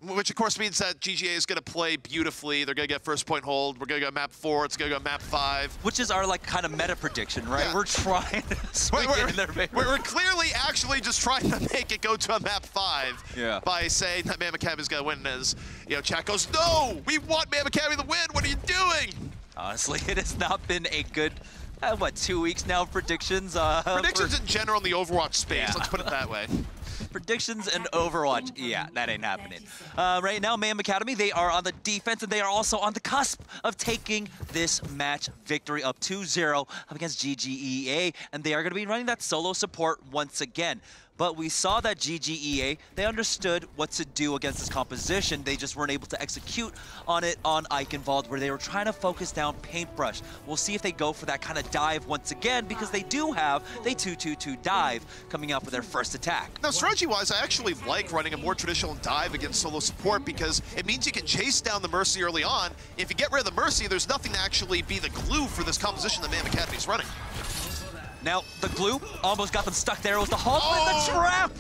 Which of course means that GGA is going to play beautifully. They're going to get first point hold. We're going to go map 4. It's going to go map 5. Which is our kind of meta prediction, right? Yeah. We're trying to swing it in their favor. We're clearly actually just trying to make it go to a map 5 by saying that Mayhem Academy is going to win. As chat goes, no, we want Mayhem Academy to win. What are you doing? Honestly, it has not been a good, 2 weeks now of predictions? Predictions in general in the Overwatch space, let's put it that way. Predictions and Overwatch, yeah, that ain't happening. Right now, Mayhem Academy, they are on the defense, and they are also on the cusp of taking this match victory up 2-0 up against GGEA, and they are going to be running that solo support once again. But we saw that GGEA, they understood what to do against this composition. They just weren't able to execute on it on Eichenwald, where they were trying to focus down Paintbrush. We'll see if they go for that kind of dive once again, because they do have the 2-2-2 dive coming out for their first attack. Now, strategy-wise, I actually like running a more traditional dive against solo support, because it means you can chase down the Mercy early on. If you get rid of the Mercy, there's nothing to actually be the glue for this composition that Mayhem Academy is running. Now, the glue almost got them stuck there. It was the halt with the trap!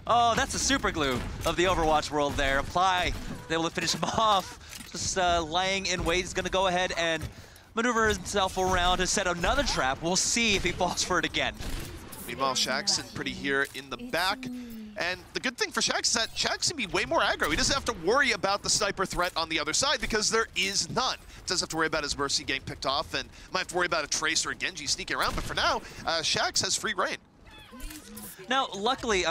Oh, that's the super glue of the Overwatch world there. Apply, able to finish him off. Just laying in wait. He's going to go ahead and maneuver himself around to set another trap. We'll see if he falls for it again. Meanwhile, Shax's pretty here in the back. And the good thing for Shax is that Shax can be way more aggro. He doesn't have to worry about the sniper threat on the other side because there is none. Doesn't have to worry about his Mercy getting picked off, and might have to worry about a Trace or a Genji sneaking around. But for now, Shax has free reign. Now, luckily,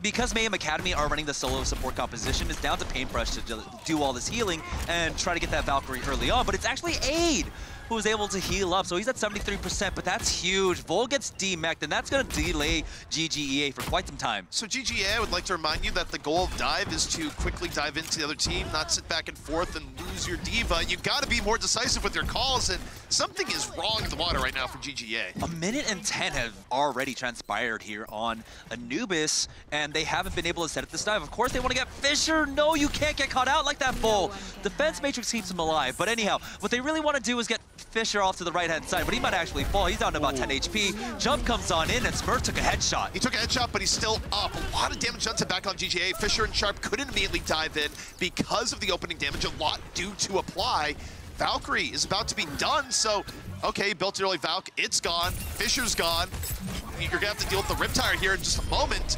because Mayhem Academy are running the solo support composition, it's down to Paintbrush to do all this healing and try to get that Valkyrie early on. But it's actually Aid who was able to heal up, so he's at 73%, but that's huge. Vol gets demeched, and that's going to delay GGEA for quite some time. So GGEA, I would like to remind you that the goal of dive is to quickly dive into the other team, not sit back and forth and lose your diva. You got to be more decisive with your calls, and something is wrong in the water right now for GGEA. 1 minute and 10 have already transpired here on Anubis, and they haven't been able to set up this dive. Of course, they want to get Fisher. No, you can't get caught out like that, Bull. Defense Matrix keeps him alive, but anyhow, what they really want to do is get Fisher off to the right-hand side, but he might actually fall. He's down to about 10 HP. Jump comes on in, and Smurf took a headshot. He took a headshot, but he's still up. A lot of damage done to back on GGA. Fisher and Sharp couldn't immediately dive in because of the opening damage. A lot due to apply. Valkyrie is about to be done, so okay, built it early Valk. It's gone. Fisher's gone. You're gonna have to deal with the Riptire here in just a moment.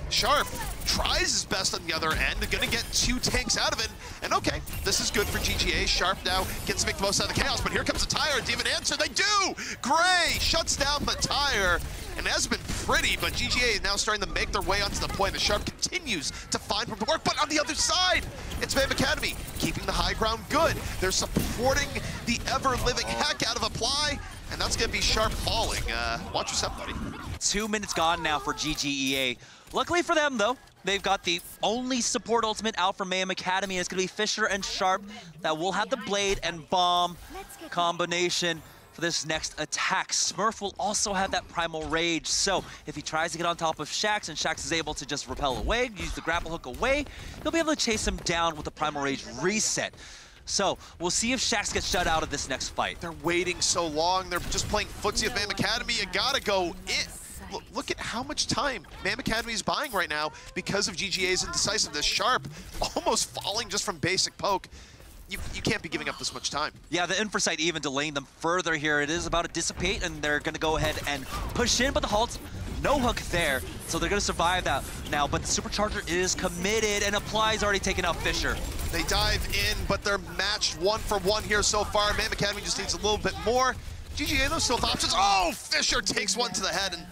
Sharp tries his best on the other end. They're gonna get 2 tanks out of it. And okay, this is good for GGA. Sharp now gets to make the most out of the chaos, but here comes the Tire. Do you have an answer? They do! Gray shuts down the Tire. And it has been pretty, but GGA is now starting to make their way onto the point. The Sharp continues to find room to work, but on the other side, it's Mayhem Academy keeping the high ground good. They're supporting the ever-living heck out of Apply, and that's gonna be Sharp falling. Watch your step, buddy. 2 minutes gone now for GGEA. Luckily for them, though, they've got the only support ultimate out for Mayhem Academy. It's going to be Fisher and Sharp that will have the Blade and Bomb combination for this next attack. Smurf will also have that Primal Rage, so if he tries to get on top of Shax and Shax is able to just repel away, use the grapple hook away, he'll be able to chase him down with the Primal Rage reset. So we'll see if Shax gets shut out of this next fight. They're waiting so long. They're just playing footsie with Mayhem Academy. You gotta go in. Look at how much time Mayhem Academy is buying right now because of GGA's indecisiveness. Sharp almost falling just from basic poke. You can't be giving up this much time. Yeah, the Infrasight even delaying them further here. It is about to dissipate, and they're going to go ahead and push in, but the halt, no hook there. So they're going to survive that now, but the Supercharger is committed, and Apply's already taken out Fisher. They dive in, but they're matched 1 for 1 here so far. Mayhem Academy just needs a little bit more. GGA, though, still with options. Oh, Fisher takes one to the head, and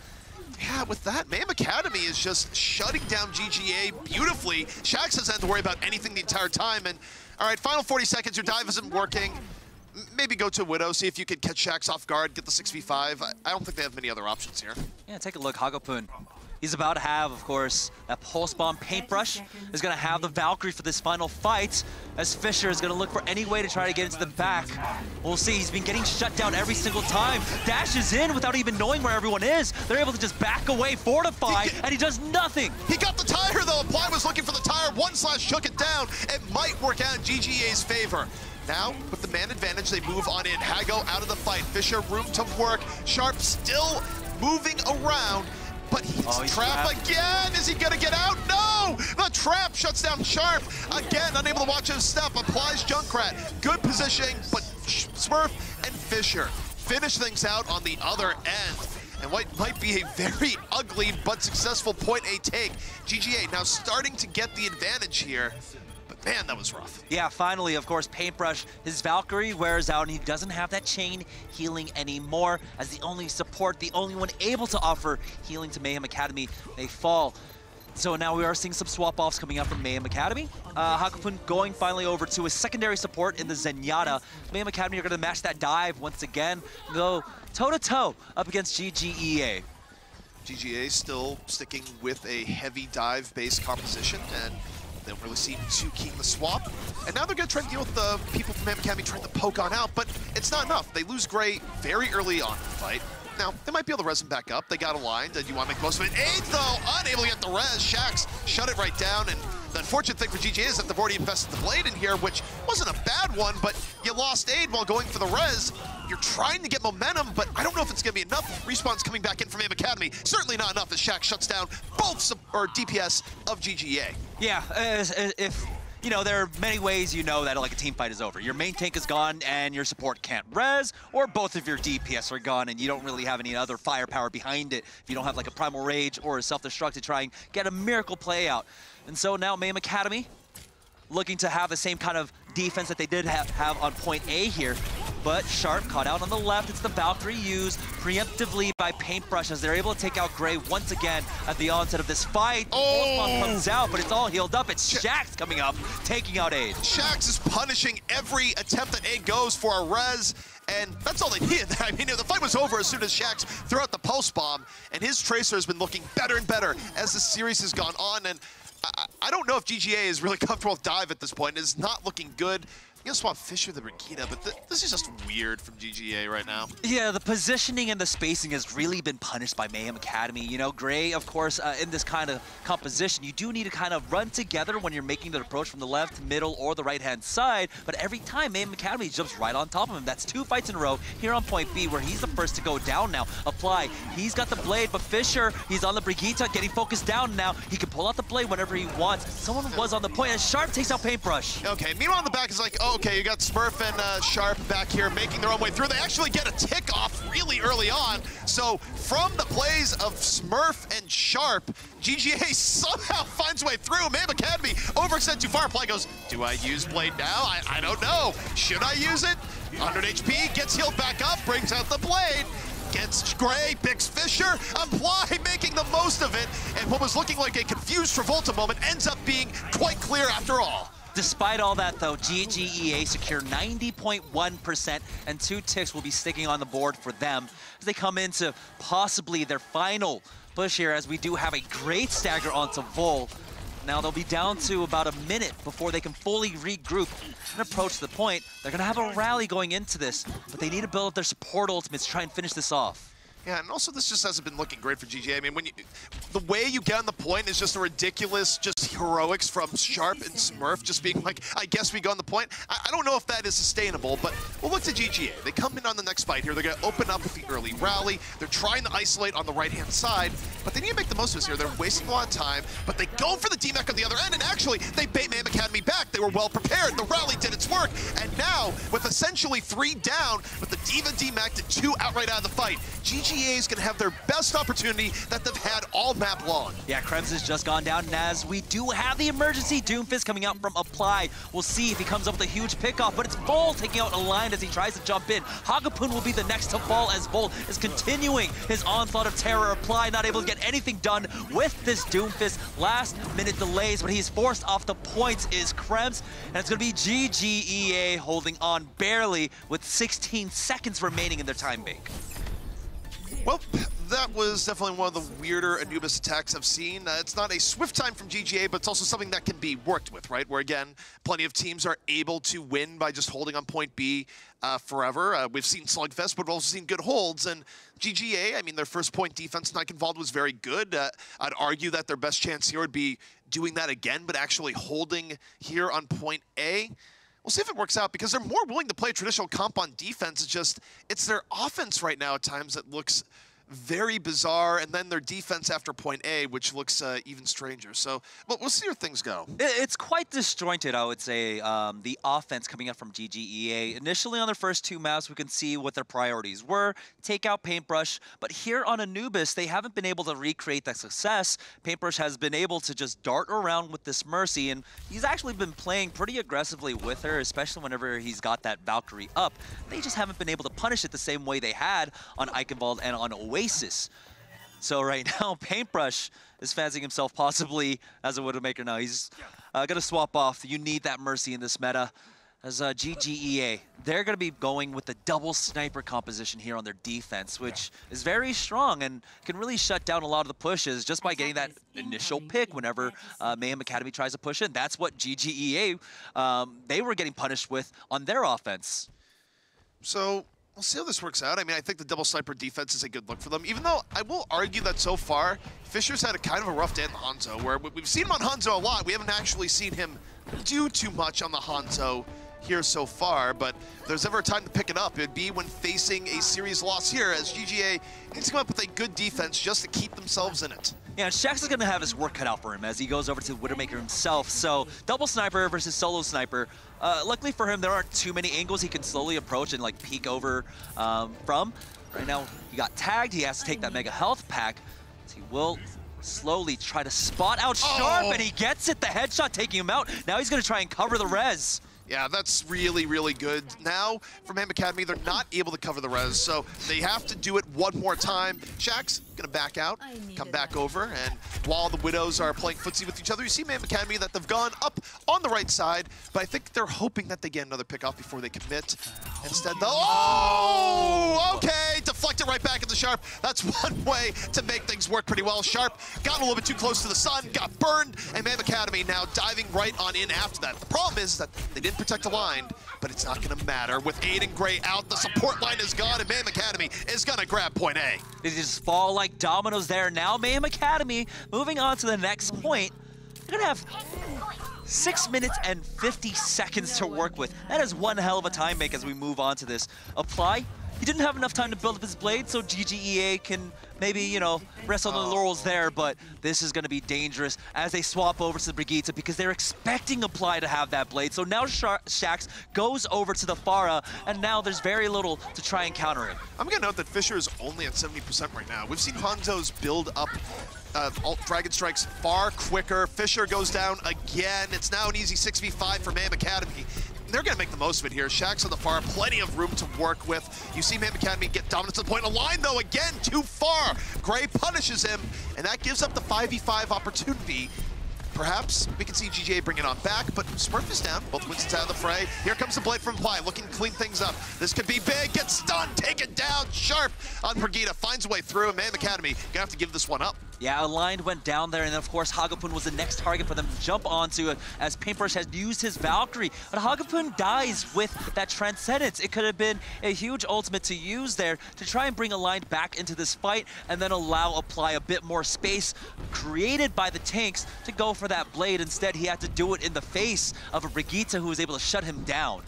yeah, with that, Mayhem Academy is just shutting down GGA beautifully. Shax hasn't had to worry about anything the entire time. And all right, final 40 seconds, your dive isn't working. Maybe go to Widow, see if you can catch Shax off guard, get the 6v5. I don't think they have many other options here. Yeah, take a look, Hagopun. He's about to have, of course, that Pulse Bomb. Paintbrush is going to have the Valkyrie for this final fight, as Fisher is going to look for any way to try to get into the back. We'll see, he's been getting shut down every single time. Dashes in without even knowing where everyone is. They're able to just back away, fortify, and he does nothing. He got the Tire, though. Apply was looking for the Tire. 1/ shook it down. It might work out in GGA's favor. Now, with the man advantage, they move on in. Hago out of the fight. Fisher, room to work. Sharp still moving around. but he's trapped again. Is he gonna get out? No! The trap shuts down Sharp. Again, unable to watch his step, applies Junkrat. Good positioning, but Smurf and Fisher finish things out on the other end. And what might be a very ugly but successful point A take. GGA now starting to get the advantage here. But man, that was rough. Yeah, finally, of course, Paintbrush, his Valkyrie wears out and he doesn't have that chain healing anymore. As the only support, the only one able to offer healing to Mayhem Academy, they fall. So now we are seeing some swap-offs coming out from Mayhem Academy. Hakapun going finally over to his secondary support in the Zenyatta. Mayhem Academy are going to match that dive once again, go toe-to-toe up against GGEA. GGA still sticking with a heavy dive-based composition, and they don't really seem too keen to swap. And now they're going to try to deal with the people from Mayhem Academy trying to poke on out, but it's not enough. They lose Gray very early on in the fight. Now, they might be able to res him back up. They got aligned, and you want to make the most of it. AIDS, though, unable to get the res. Shax shut it right down, and the unfortunate thing for GGA is that they've already invested the blade in here, which wasn't a bad one, but you lost aid while going for the res. You're trying to get momentum, but I don't know if it's going to be enough. Respawn's coming back in from Mayhem Academy. Certainly not enough as Shax shuts down both DPS of GGA. Yeah, if... You know, there are many ways you know that like a team fight is over. Your main tank is gone and your support can't res, or both of your DPS are gone and you don't really have any other firepower behind it. If you don't have like a Primal Rage or a Self-Destruct to try and get a miracle play out. And so now Mayhem Academy looking to have the same kind of defense that they did have on point A here. But Sharp caught out on the left. It's the Valkyrie used preemptively by Paintbrush as they're able to take out Gray once again at the onset of this fight. Oh! Comes out, but it's all healed up. It's Shax coming up, taking out Aid. Shax is punishing every attempt that Aid goes for a res, and that's all they needed. I mean, the fight was over as soon as Shax threw out the pulse bomb, and his Tracer has been looking better and better as the series has gone on, and I don't know if GGA is really comfortable with dive at this point. It's not looking good. You can swap Fisher the Brigida, but this is just weird from GGA right now. Yeah, the positioning and the spacing has really been punished by Mayhem Academy. You know, Gray, of course, in this kind of composition, you do need to kind of run together when you're making the approach from the left, middle, or the right-hand side, but every time Mayhem Academy jumps right on top of him. That's 2 fights in a row here on point B, where he's the first to go down now. Apply. He's got the blade, but Fisher, he's on the Brigitte, getting focused down now. He can pull out the blade whenever he wants. Someone was on the point, and Sharp takes out Paintbrush. Okay, meanwhile in the back is like, oh, okay, you got Smurf and Sharp back here making their own way through. They actually get a tick off really early on. So from the plays of Smurf and Sharp, GGA somehow finds a way through. Mayhem Academy overextended too far. Apply goes, do I use Blade now? I don't know. Should I use it? 100 HP, gets healed back up, brings out the Blade. Gets Gray, picks Fisher, Apply making the most of it. And what was looking like a confused Travolta moment ends up being quite clear after all. Despite all that, though, GGEA secure 90.1%, and 2 ticks will be sticking on the board for them as they come into possibly their final push here, as we do have a great stagger onto Vol. Now they'll be down to about a minute before they can fully regroup and approach the point. They're going to have a rally going into this, but they need to build up their support ultimates to try and finish this off. Yeah, and also this just hasn't been looking great for GGA. I mean, the way you get on the point is just a ridiculous, just heroics from Sharp and Smurf, just being like, I guess we go on the point. I don't know if that is sustainable, but we'll look to GGA. They come in on the next fight here. They're going to open up with the early rally. They're trying to isolate on the right-hand side, but they need to make the most of this here. They're wasting a lot of time, but they go for the DMAC on the other end, and actually, they bait Mayhem Academy back. They were well prepared. The rally did its work, and now, with essentially 3 down, with the Diva DMAC to 2 outright out of the fight, GGA is going to have their best opportunity that they've had all map long. Yeah, Krebs has just gone down, and as we do have the emergency Doomfist coming out from Apply, we'll see if he comes up with a huge pickoff, but it's Vol taking out a line as he tries to jump in. Hagapun will be the next to fall as Vol is continuing his onslaught of terror. Apply not able to get anything done with this Doomfist. Last minute delays, but he's forced off the points is Krebs, and it's going to be GGEA holding on barely with 16 seconds remaining in their time bank. Well, that was definitely one of the weirder Anubis attacks I've seen. It's not a swift time from GGA, but it's also something that can be worked with, right? Where, again, plenty of teams are able to win by just holding on point B forever. We've seen Slugfest, but we've also seen good holds. And GGA, I mean, their first point defense not involved was very good. I'd argue that their best chance here would be doing that again, but actually holding here on point A. We'll see if it works out, because they're more willing to play traditional comp on defense. It's just, it's their offense right now at times that looks very bizarre, and then their defense after point A, which looks even stranger. So we'll see where things go. It's quite disjointed, I would say, the offense coming up from GGEA. Initially on their first 2 maps, we can see what their priorities were, take out Paintbrush, but here on Anubis, they haven't been able to recreate that success. Paintbrush has been able to just dart around with this Mercy, and he's actually been playing pretty aggressively with her, especially whenever he's got that Valkyrie up. They just haven't been able to punish it the same way they had on Eichenwald and on Oasis. So right now, Paintbrush is fancying himself possibly as a Widowmaker now. He's going to swap off. You need that Mercy in this meta. As GGEA, they're going to be going with the double sniper composition here on their defense, which is very strong and can really shut down a lot of the pushes just by getting that initial pick whenever Mayhem Academy tries to push in. That's what GGEA, they were getting punished with on their offense. So we'll see how this works out. I mean, I think the double sniper defense is a good look for them, even though I will argue that so far, Fisher's had a kind of a rough day on the Hanzo, where we've seen him on Hanzo a lot. We haven't actually seen him do too much on the Hanzo here so far, but if there's ever a time to pick it up, it'd be when facing a series loss here, as GGA needs to come up with a good defense just to keep themselves in it. Yeah, Shax is going to have his work cut out for him as he goes over to Widowmaker himself. So double sniper versus solo sniper. Luckily for him, there aren't too many angles he can slowly approach and like peek over from. Right now, he got tagged. He has to take that mega health pack. So he will slowly try to spot out Sharp, and he gets it. The headshot taking him out. Now he's going to try and cover the res. Yeah, that's really, really good. Now, from Mayhem Academy, they're not able to cover the res, so they have to do it one more time. Shaq's gonna back out, come back over, and while the Widows are playing footsie with each other, you see Mayhem Academy that they've gone up on the right side, but I think they're hoping that they get another pick off before they commit. Instead, okay, deflect it right back at the Sharp. That's one way to make things work pretty well. Sharp got a little bit too close to the sun, got burned, and Mayhem Academy now diving right on in after that. The problem is that they didn't protect the line, but it's not going to matter. With Aiden Gray out, the support line is gone, and Mayhem Academy is going to grab point A. They just fall like dominoes there. Now Mayhem Academy moving on to the next point. They're going to have 6 minutes and 50 seconds to work with. That is one hell of a time make as we move on to this. Apply. He didn't have enough time to build up his blade, so GGEA can maybe, you know, rest on the laurels there, but this is going to be dangerous as they swap over to the Brigitte because they're expecting Apply to have that blade. So now Shax goes over to the Pharah, and now there's very little to try and counter it. I'm going to note that Fisher is only at 70% right now. We've seen Hanzo's build up Dragon Strikes far quicker. Fisher goes down again. It's now an easy 6v5 for Mayhem Academy. They're going to make the most of it here. Shax on the far, plenty of room to work with. You see Mayhem Academy get dominant to the point of line, though, again, too far. Gray punishes him, and that gives up the 5v5 opportunity. Perhaps we can see GGA bring it on back, but Smurf is down. Both Winston's out of the fray. Here comes the blade from Apply, looking to clean things up. This could be big, gets stunned, taken down. Sharp on Brigitte, finds a way through, and Mayhem Academy gonna have to give this one up. Yeah, Aligned went down there, and then of course Hagapun was the next target for them to jump onto as Paintbrush has used his Valkyrie. But Hagapun dies with that Transcendence. It could have been a huge ultimate to use there to try and bring Aligned back into this fight and then allow Apply a bit more space created by the tanks to go for that blade. Instead, he had to do it in the face of a Brigitte who was able to shut him down.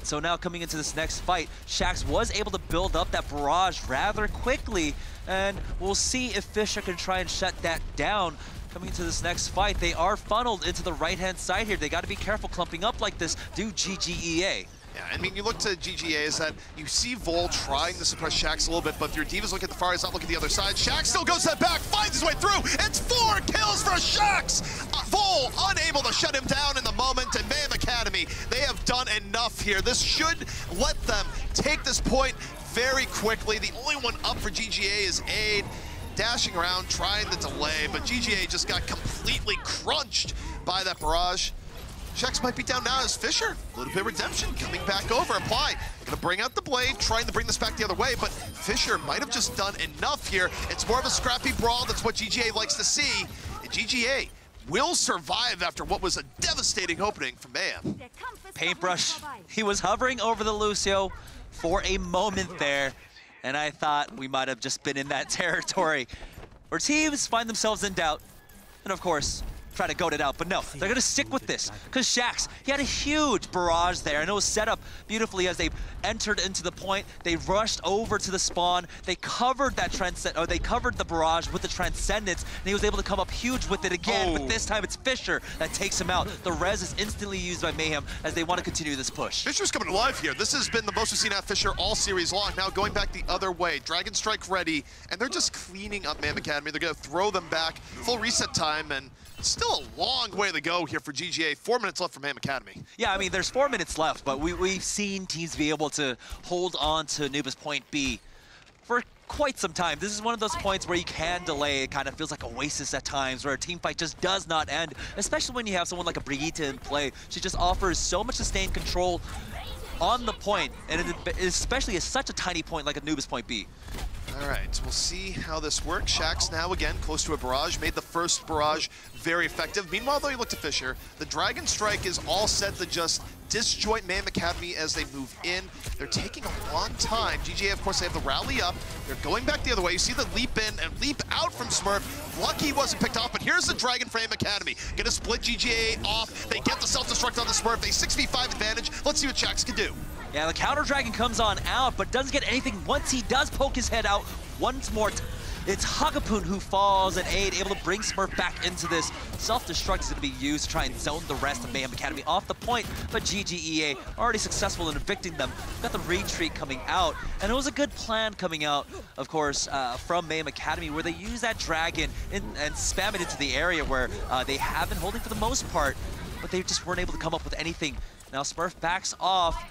So now coming into this next fight, Shax was able to build up that barrage rather quickly, and we'll see if Fisher can try and shut that down. Coming into this next fight, they are funneled into the right-hand side here. They got to be careful clumping up like this due GGEA. Yeah, I mean, you look to GGA is that you see Vol trying to suppress Shax a little bit, but if your Divas look at the far, he's not looking at the other side. Shax still goes to the back, finds his way through. It's 4 kills for Shax! Vol unable to shut him down in the moment, and Mayhem Academy, they have done enough here. This should let them take this point very quickly. The only one up for GGA is Aid, dashing around, trying to delay, but GGA just got completely crunched by that barrage. Shax might be down now as Fisher. A little bit of redemption coming back over. Apply. Gonna bring out the blade, trying to bring this back the other way, but Fisher might have just done enough here. It's more of a scrappy brawl. That's what GGA likes to see. And GGA will survive after what was a devastating opening from Mayhem. Paintbrush, he was hovering over the Lucio for a moment there, and I thought we might have just been in that territory where teams find themselves in doubt. And of course, try to goad it out, but no, they're going to stick with this because Shaxx, he had a huge barrage there, and it was set up beautifully as they entered into the point. They rushed over to the spawn. They covered that they covered the barrage with the Transcendence, and he was able to come up huge with it again, but this time it's Fisher that takes him out. The res is instantly used by Mayhem as they want to continue this push. Fisher's coming alive here. This has been the most we've seen out of Fisher all series long. Now going back the other way. Dragon Strike ready, and they're just cleaning up Mayhem Academy. They're going to throw them back. Full reset time, and still a long way to go here for GGA. 4 minutes left for Mayhem Academy. Yeah, I mean, there's 4 minutes left, but we've seen teams be able to hold on to Anubis Point B for quite some time. This is one of those points where you can delay. It kind of feels like Oasis at times, where a team fight just does not end, especially when you have someone like a Brigitte in play. She just offers so much sustained control on the point, and especially at such a tiny point like Anubis Point B. All right, we'll see how this works. Shaxx now again close to a barrage, made the first barrage very effective. Meanwhile, though, you look to Fisher. The Dragon Strike is all set to just disjoint Mayhem Academy as they move in. They're taking a long time. GGA, of course, they have the rally up. They're going back the other way. You see the leap in and leap out from Smurf. Lucky wasn't picked off, but here's the Dragon for Mayhem Academy. Gonna split GGA off. They get the self-destruct on the Smurf. They 6v5 advantage. Let's see what Shaxx can do. Yeah, the counter dragon comes on out, but doesn't get anything once he does poke his head out once more. It's Hagapun who falls, and Aid able to bring Smurf back into this. Self-destruct is going to be used to try and zone the rest of Mayhem Academy off the point, but GGEA already successful in evicting them. Got the retreat coming out, and it was a good plan coming out, of course, from Mayhem Academy, where they use that dragon and spam it into the area where they have been holding for the most part, but they just weren't able to come up with anything. Now Smurf backs off.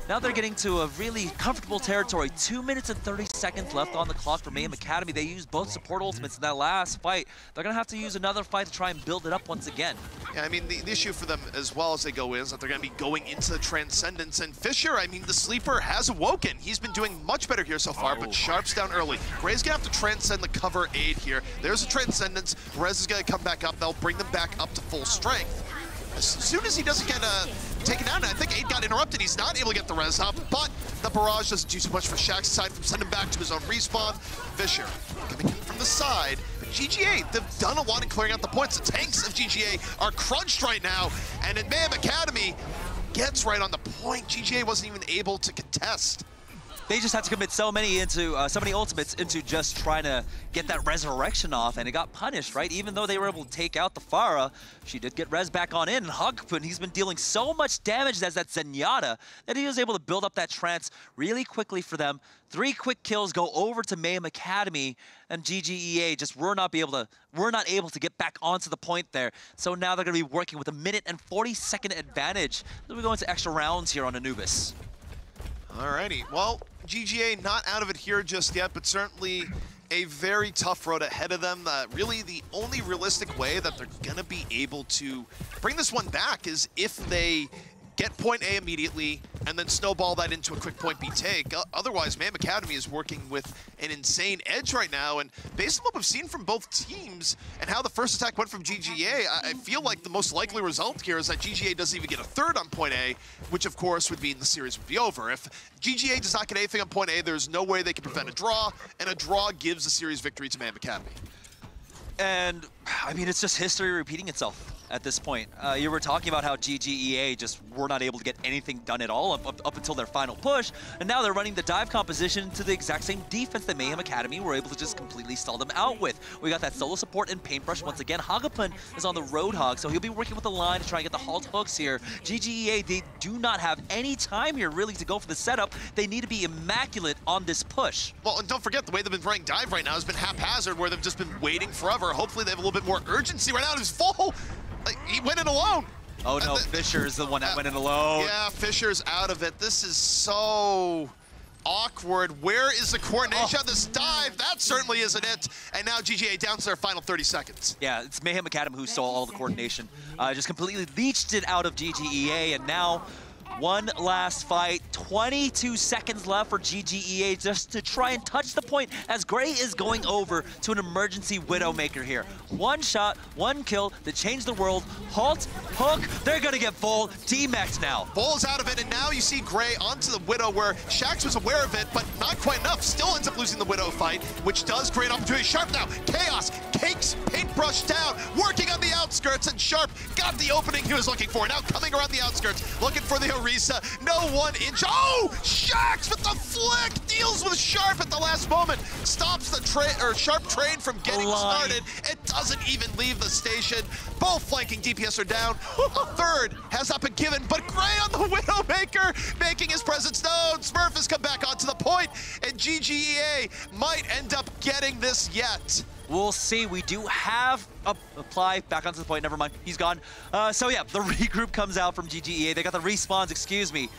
Now they're getting to a really comfortable territory. 2 minutes and 30 seconds left on the clock for Mayhem Academy. They used both support ultimates in that last fight. They're going to have to use another fight to try and build it up once again. Yeah, I mean, the issue for them as well as they go is that they're going to be going into the Transcendence. And Fisher, I mean, the sleeper has awoken. He's been doing much better here so far, but Sharp's down early. Gray's going to have to transcend the cover Aid here. There's a Transcendence. Rez is going to come back up. They'll bring them back up to full strength. As soon as he doesn't get taken out, and I think Aid got interrupted, he's not able to get the res up, but the barrage doesn't do so much for Shaxx aside from sending him back to his own respawn. Fisher coming in from the side. But GGA, they've done a lot in clearing out the points. The tanks of GGA are crunched right now, and in Mayhem Academy gets right on the point. GGA wasn't even able to contest. They just had to commit so many ultimates into just trying to get that resurrection off, and it got punished, right? Even though they were able to take out the Pharah, she did get res back on in. And Hagapun, he's been dealing so much damage as that Zenyatta that he was able to build up that trance really quickly for them. 3 quick kills go over to Mayhem Academy, and GGEA just were not able to get back onto the point there. So now they're going to be working with a 1 and 40-second advantage. We're going to extra rounds here on Anubis. Alrighty, well, GGA not out of it here just yet, but certainly a very tough road ahead of them. Really, the only realistic way that they're going to be able to bring this one back is if they get point A immediately and then snowball that into a quick point B take. Otherwise, Mayhem Academy is working with an insane edge right now, and based on what we've seen from both teams and how the first attack went from GGA, I feel like the most likely result here is that GGA doesn't even get a third on point A, which of course would mean the series would be over. If GGA does not get anything on point A, there's no way they can prevent a draw, and a draw gives a series victory to Mayhem Academy. And, I mean, it's just history repeating itself at this point. You were talking about how GGEA just were not able to get anything done at all up until their final push, and now they're running the dive composition to the exact same defense that Mayhem Academy were able to just completely stall them out with. We got that solo support and Paintbrush once again. Hagapun is on the Roadhog, so he'll be working with the line to try and get the halt hooks here. GGEA, they do not have any time here really to go for the setup. They need to be immaculate on this push. Well, and don't forget, the way they've been running dive right now has been haphazard, where they've just been waiting forever. Hopefully they have a little bit more urgency right now. It was full. He went in alone. Oh no, Fisher's the one that went in alone. Yeah, Fisher's out of it. This is so awkward. Where is the coordination on this dive? That certainly isn't it. And now GGA down to their final 30 seconds. Yeah, it's Mayhem Academy who stole all the coordination. Just completely leached it out of GGEA, and now one last fight, 22 seconds left for GGEA just to try and touch the point as Gray is going over to an emergency Widowmaker here. One shot, one kill to change the world. Halt, hook, they're gonna get full D-Max now. Bull's out of it, and now you see Gray onto the Widow, where Shaxx was aware of it, but not quite enough. Still ends up losing the Widow fight, which does create opportunity. Sharp now, Chaos takes Paintbrush down, working on the outskirts, and Sharp got the opening he was looking for. Now coming around the outskirts, looking for the Orisa. No 1 inch. Oh! Shax with the flick! Deals with Sharp at the last moment. Stops the Sharp train from getting started. It doesn't even leave the station. Both flanking DPS are down. A third has not been given, but Gray on the Widowmaker, making his presence known. Smurf has come back onto the point, and GGEA might end up getting this yet. We'll see. We do have a Apply back onto the point. Never mind. He's gone. So yeah, the regroup comes out from GGEA. They got the respawns, excuse me.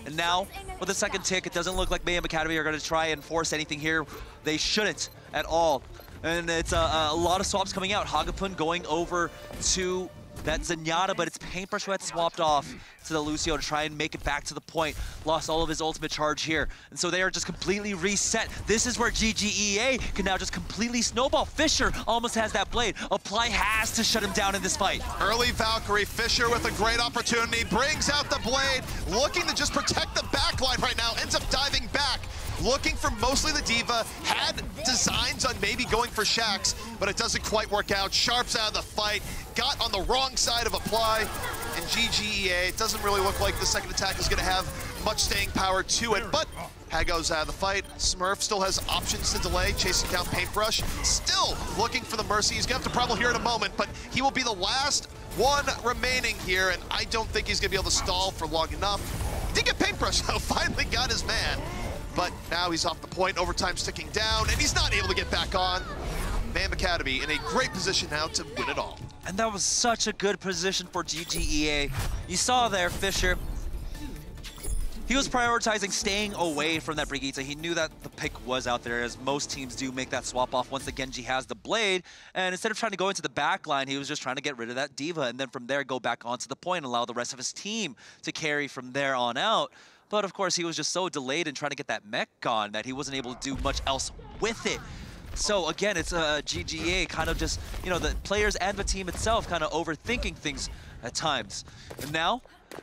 And now, with the second tick, it doesn't look like Mayhem Academy are going to try and force anything here. They shouldn't at all. And it's a lot of swaps coming out. Hagapun going over to that Zenyatta, but it's Paintbrush who had swapped off to the Lucio to try and make it back to the point. Lost all of his ultimate charge here. And so they are just completely reset. This is where GGEA can now just completely snowball. Fisher almost has that blade. Apply has to shut him down in this fight. Early Valkyrie, Fisher with a great opportunity, brings out the blade, looking to just protect the backline right now, ends up diving back. Looking for mostly the Diva, had designs on maybe going for Shax, but it doesn't quite work out. Sharp's out of the fight, got on the wrong side of Apply, and GGEA, it doesn't really look like the second attack is gonna have much staying power to it, but Hago's out of the fight. Smurf still has options to delay, chasing down Paintbrush, still looking for the Mercy. He's gonna have to problem here in a moment, but he will be the last one remaining here, and I don't think he's gonna be able to stall for long enough. Did get Paintbrush though, finally got his man. But now he's off the point, overtime's ticking down, and he's not able to get back on. Mayhem Academy in a great position now to win it all. And that was such a good position for GGEA. You saw there, Fisher. He was prioritizing staying away from that Brigitte. He knew that the pick was out there, as most teams do make that swap off once the Genji has the blade. And instead of trying to go into the back line, he was just trying to get rid of that Diva, and then from there go back onto the point and allow the rest of his team to carry from there on out. But of course, he was just so delayed in trying to get that mech gone that he wasn't able to do much else with it. So again, it's a GGA kind of just, you know, the players and the team itself kind of overthinking things at times. And now,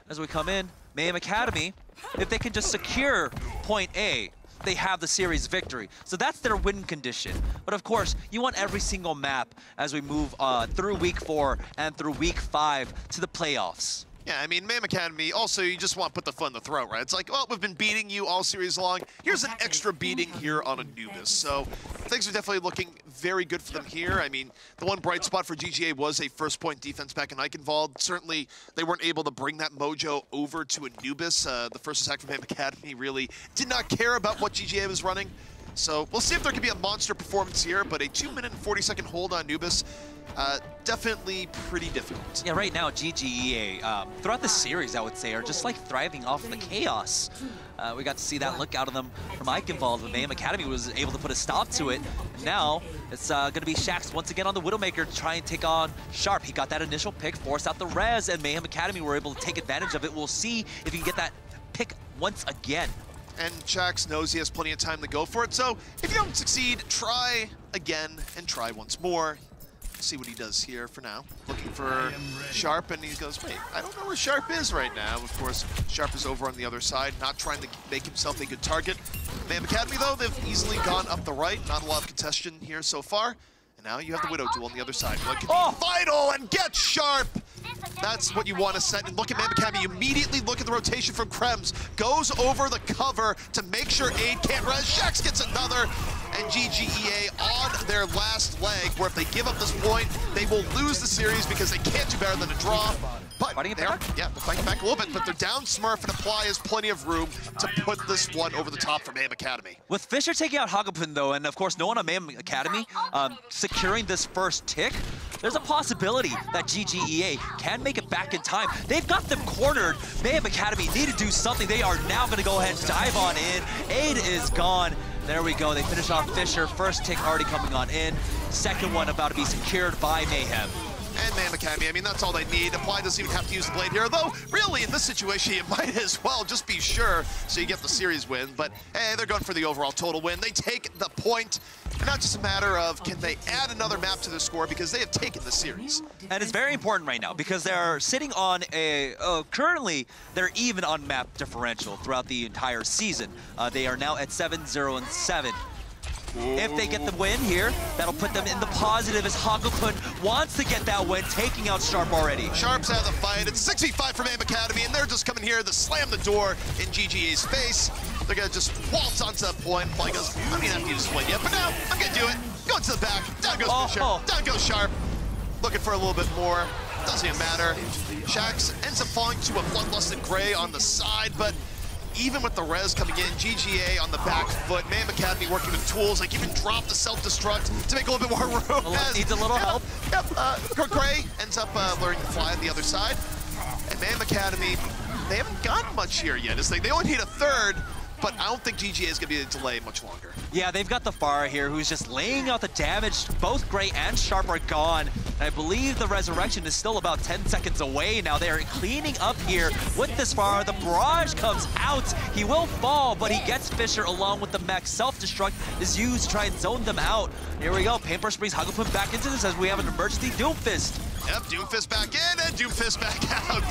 as we come in, Mayhem Academy, if they can just secure point A, they have the series victory. So that's their win condition. But of course, you want every single map as we move through week 4 and through week 5 to the playoffs. Yeah, I mean, Mayhem Academy, also, you just want to put the foot in the throat, right? It's like, well, we've been beating you all series long. Here's an extra beating here on Anubis. So things are definitely looking very good for them here. I mean, the one bright spot for GGA was a first-point defense back in Eichenwald. Certainly, they weren't able to bring that mojo over to Anubis. The first attack from Mayhem Academy really did not care about what GGA was running. So we'll see if there can be a monster performance here, but a 2-minute and 40-second hold on Anubis, definitely pretty difficult. Yeah, right now, GGEA, throughout the series, I would say, are just like thriving off the chaos. We got to see that look out of them from Eichenwald, but Mayhem Academy was able to put a stop to it. Now, it's going to be Shax once again on the Widowmaker to try and take on Sharp. He got that initial pick, forced out the res, and Mayhem Academy were able to take advantage of it. We'll see if he can get that pick once again. And Shax knows he has plenty of time to go for it, so if you don't succeed, try again and try once more. See what he does here for now. Looking for Sharp, and he goes, wait, I don't know where Sharp is right now. Of course, Sharp is over on the other side, not trying to make himself a good target. Mayhem Academy, though, they've easily gone up the right. Not a lot of contention here so far. And now you have the Widow duel on the other side. Like, Vital and get Sharp! That's what you want to set. And look at Mayhem Academy. You immediately look at the rotation from Krems. Goes over the cover to make sure Aid can't res. Shax gets another. And GGEA on their last leg, where if they give up this point, they will lose the series because they can't do better than a draw. But they're fighting back a little bit, but they're down Smurf, and Apply has plenty of room to put this one over the top for Mayhem Academy. With Fisher taking out Hagapun, though, and of course no one on Mayhem Academy securing this first tick, there's a possibility that GGEA can make it back in time. They've got them cornered. Mayhem Academy need to do something. They are now going to go ahead and dive on in. Aid is gone. There we go. They finish off Fisher. First tick already coming on in. Second one about to be secured by Mayhem. And Mayhem Academy, I mean, that's all they need. Apply doesn't even have to use the blade here, though really in this situation you might as well just be sure so you get the series win. But hey, they're going for the overall total win. They take the point. And not just a matter of can they add another map to their score, because they have taken the series. And it's very important right now because they're sitting on a, currently they're even on map differential throughout the entire season. They are now at 7-0-7. If they get the win here, that'll put them in the positive as Hagopun wants to get that win, taking out Sharp already. Sharp's out of the fight. It's 6v5 for Mayhem Academy, and they're just coming here to slam the door in GGA's face. They're gonna just waltz onto that point. Play goes, I don't even have to use this win yet, but now I'm gonna do it. Going to the back. Down goes Fisher. Down goes Sharp. Looking for a little bit more. Doesn't even matter. Shax ends up falling to a Bloodlusted Gray on the side, but even with the res coming in, GGA on the back foot, Mayhem Academy working with tools, like even drop the self-destruct to make a little bit more room. Needs a little help. Yep, Gray ends up learning to fly on the other side. And Mayhem Academy, they haven't gotten much here yet. It's like they only need a third, but I don't think GGA is going to be able to delay much longer. Yeah, they've got the Pharah here, who's just laying out the damage. Both Gray and Sharp are gone. And I believe the Resurrection is still about 10 seconds away now. They are cleaning up here with this Pharah. The barrage comes out. He will fall, but he gets Fisher along with the mech. Self-destruct is used to try and zone them out. Here we go. Paintbrush brings Hagopun back into this as we have an emergency Doomfist. Yep, Doomfist back in and Doomfist back out.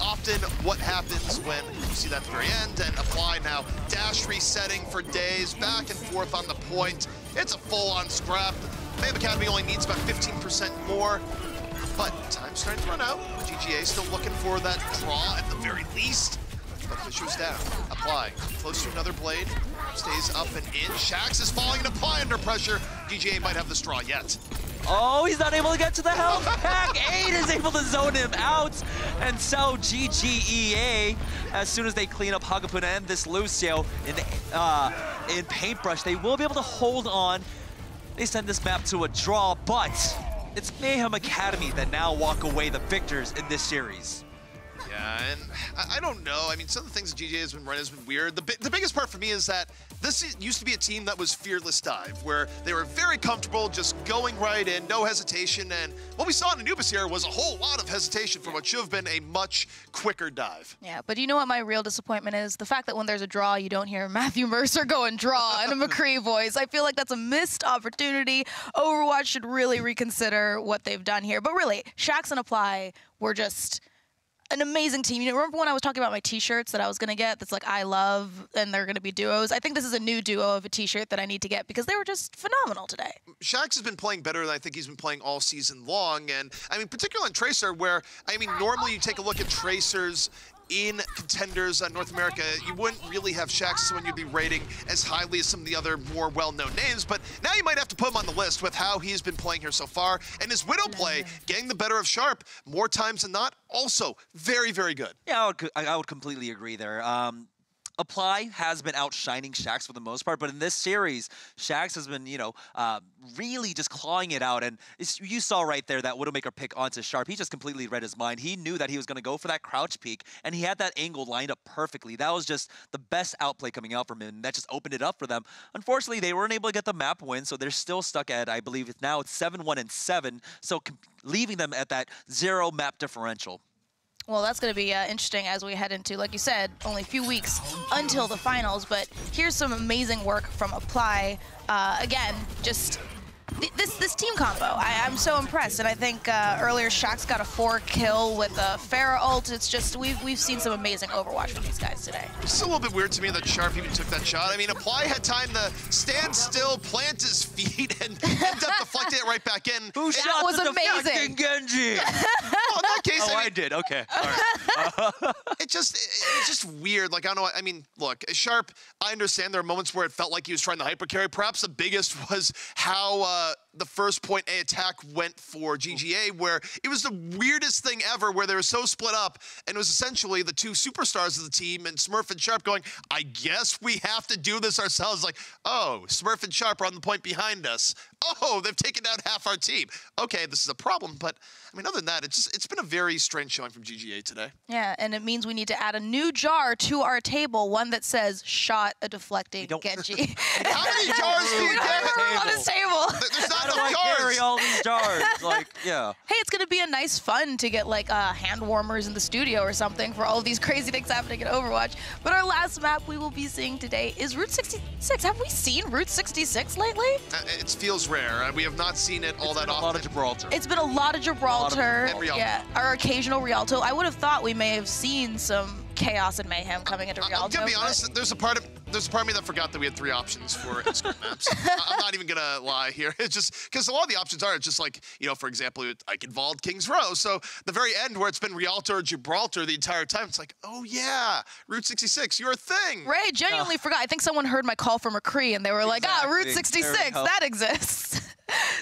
Often what happens when you see that at the very end, and Apply now dash resetting for days, back and forth on the point. It's a full-on scrap. Mayhem Academy only needs about 15% more, but time's starting to run out. GGA still looking for that draw at the very least. But Fisher's down. Apply close to another blade, stays up and in. Shax is falling and Apply under pressure. GGA might have the straw yet. Oh, he's not able to get to the health pack. 8 is able to zone him out. And so GGEA, as soon as they clean up Hagopun and this Lucio in Paintbrush, they will be able to hold on. They send this map to a draw, but it's Mayhem Academy that now walk away the victors in this series. Yeah, and I don't know. I mean, some of the things that GGA has been running has been weird. The biggest part for me is that this used to be a team that was fearless dive, where they were very comfortable just going right in, no hesitation. And what we saw in Anubis here was a whole lot of hesitation for what should have been a much quicker dive. Yeah, but you know what my real disappointment is? The fact that when there's a draw, you don't hear Matthew Mercer go and draw in a McCree voice. I feel like that's a missed opportunity. Overwatch should really reconsider what they've done here. But really, Shax and Apply were just an amazing team. You know, remember when I was talking about my t-shirts that I was going to get that's like I love and they're going to be duos? I think this is a new duo of a t-shirt that I need to get because they were just phenomenal today. Shax has been playing better than I think he's been playing all season long. And I mean, particularly on Tracer, where, I mean, normally you take a look at Tracers in Contenders, North America, you wouldn't really have Shax someone you'd be rating as highly as some of the other more well-known names, but now you might have to put him on the list with how he's been playing here so far, and his Widow play, getting the better of Sharp more times than not, also very, very good. Yeah, I would completely agree there. Apply has been outshining Shax for the most part, but in this series, Shax has been, you know, really just clawing it out. And you saw right there that Widowmaker pick onto Sharp. He just completely read his mind. He knew that he was going to go for that crouch peek, and he had that angle lined up perfectly. That was just the best outplay coming out from him. That just opened it up for them. Unfortunately, they weren't able to get the map win, so they're still stuck at, I believe, now it's 7-1-7, so leaving them at that 0 map differential. Well, that's going to be interesting as we head into, like you said, only a few weeks until the finals. But here's some amazing work from Apply. Again, just this team combo. I'm so impressed. And I think earlier Shax got a 4-kill with a Pharah ult. It's just, we've seen some amazing Overwatch from these guys today. It's a little bit weird to me that Sharp even took that shot. I mean, Apply had time to stand still, plant his feet, and end up deflecting it right back in. Who shot was the amazing. Genji? Well, in that case, I did. Okay. All right. It's just weird. Like, I don't know. I mean, look, Sharp, I understand there are moments where it felt like he was trying to hypercarry. Perhaps the biggest was how the first point A attack went for GGA, where it was the weirdest thing ever, where they were so split up, and it was essentially the two superstars of the team and Smurf and Sharp going, I guess we have to do this ourselves. Like, oh, Smurf and Sharp are on the point behind us. Oh, they've taken down half our team. Okay, this is a problem, but I mean, other than that, it's been a very strange showing from GGA today. Yeah, and it means we need to add a new jar to our table, one that says shot a deflecting Genji. How many jars do you get on this table? There's not How do I carry all these jars? Like, yeah. Hey, it's going to be a nice fun to get like hand warmers in the studio or something for all of these crazy things happening in Overwatch. But our last map we will be seeing today is Route 66. Have we seen Route 66 lately? It feels rare. We have not seen it all that often. A lot of Gibraltar. It's been a lot of Gibraltar. And Rialto. Yeah, our occasional Rialto. I would have thought we may have seen some chaos and mayhem coming into Rialto. I'm gonna be honest, there's a part of There's a part of me that forgot that we had 3 options for escort maps. I'm not even gonna lie here. It's just because a lot of the options are just like, you know, for example, like involved Kings Row. So the very end where it's been Rialto or Gibraltar the entire time, it's like, oh yeah, Route 66, you're a thing. Ray genuinely forgot. I think someone heard my call from McCree and they were like, Route 66, that exists.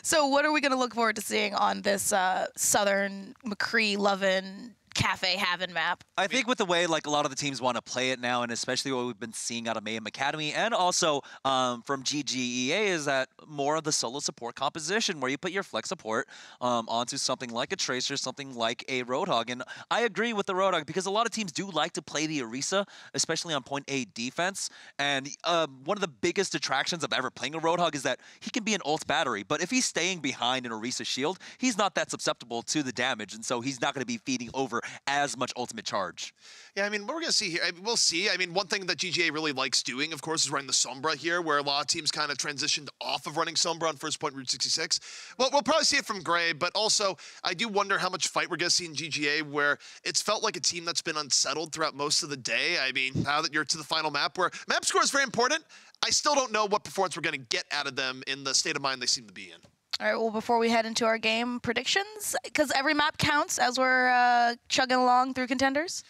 So what are we gonna look forward to seeing on this Southern McCree-lovin' cafe having map? I think with the way like a lot of the teams want to play it now, and especially what we've been seeing out of Mayhem Academy and also from GGEA, is that more of the solo support composition where you put your flex support onto something like a Tracer, something like a Roadhog. And I agree with the Roadhog because a lot of teams do like to play the Orisa, especially on point A defense. And one of the biggest attractions of ever playing a Roadhog is that he can be an ult battery, but if he's staying behind an Orisa shield, he's not that susceptible to the damage, and so he's not going to be feeding over as much ultimate charge. Yeah, I mean, what we're going to see here, we'll see. I mean, one thing that GGA really likes doing, of course, is running the Sombra here, where a lot of teams kind of transitioned off of running Sombra on first point Route 66. Well, we'll probably see it from Gray, but also I do wonder how much fight we're going to see in GGA, where it's felt like a team that's been unsettled throughout most of the day. I mean, now that you're to the final map, where map score is very important, I still don't know what performance we're going to get out of them in the state of mind they seem to be in. All right, well, before we head into our game predictions, because every map counts as we're chugging along through Contenders.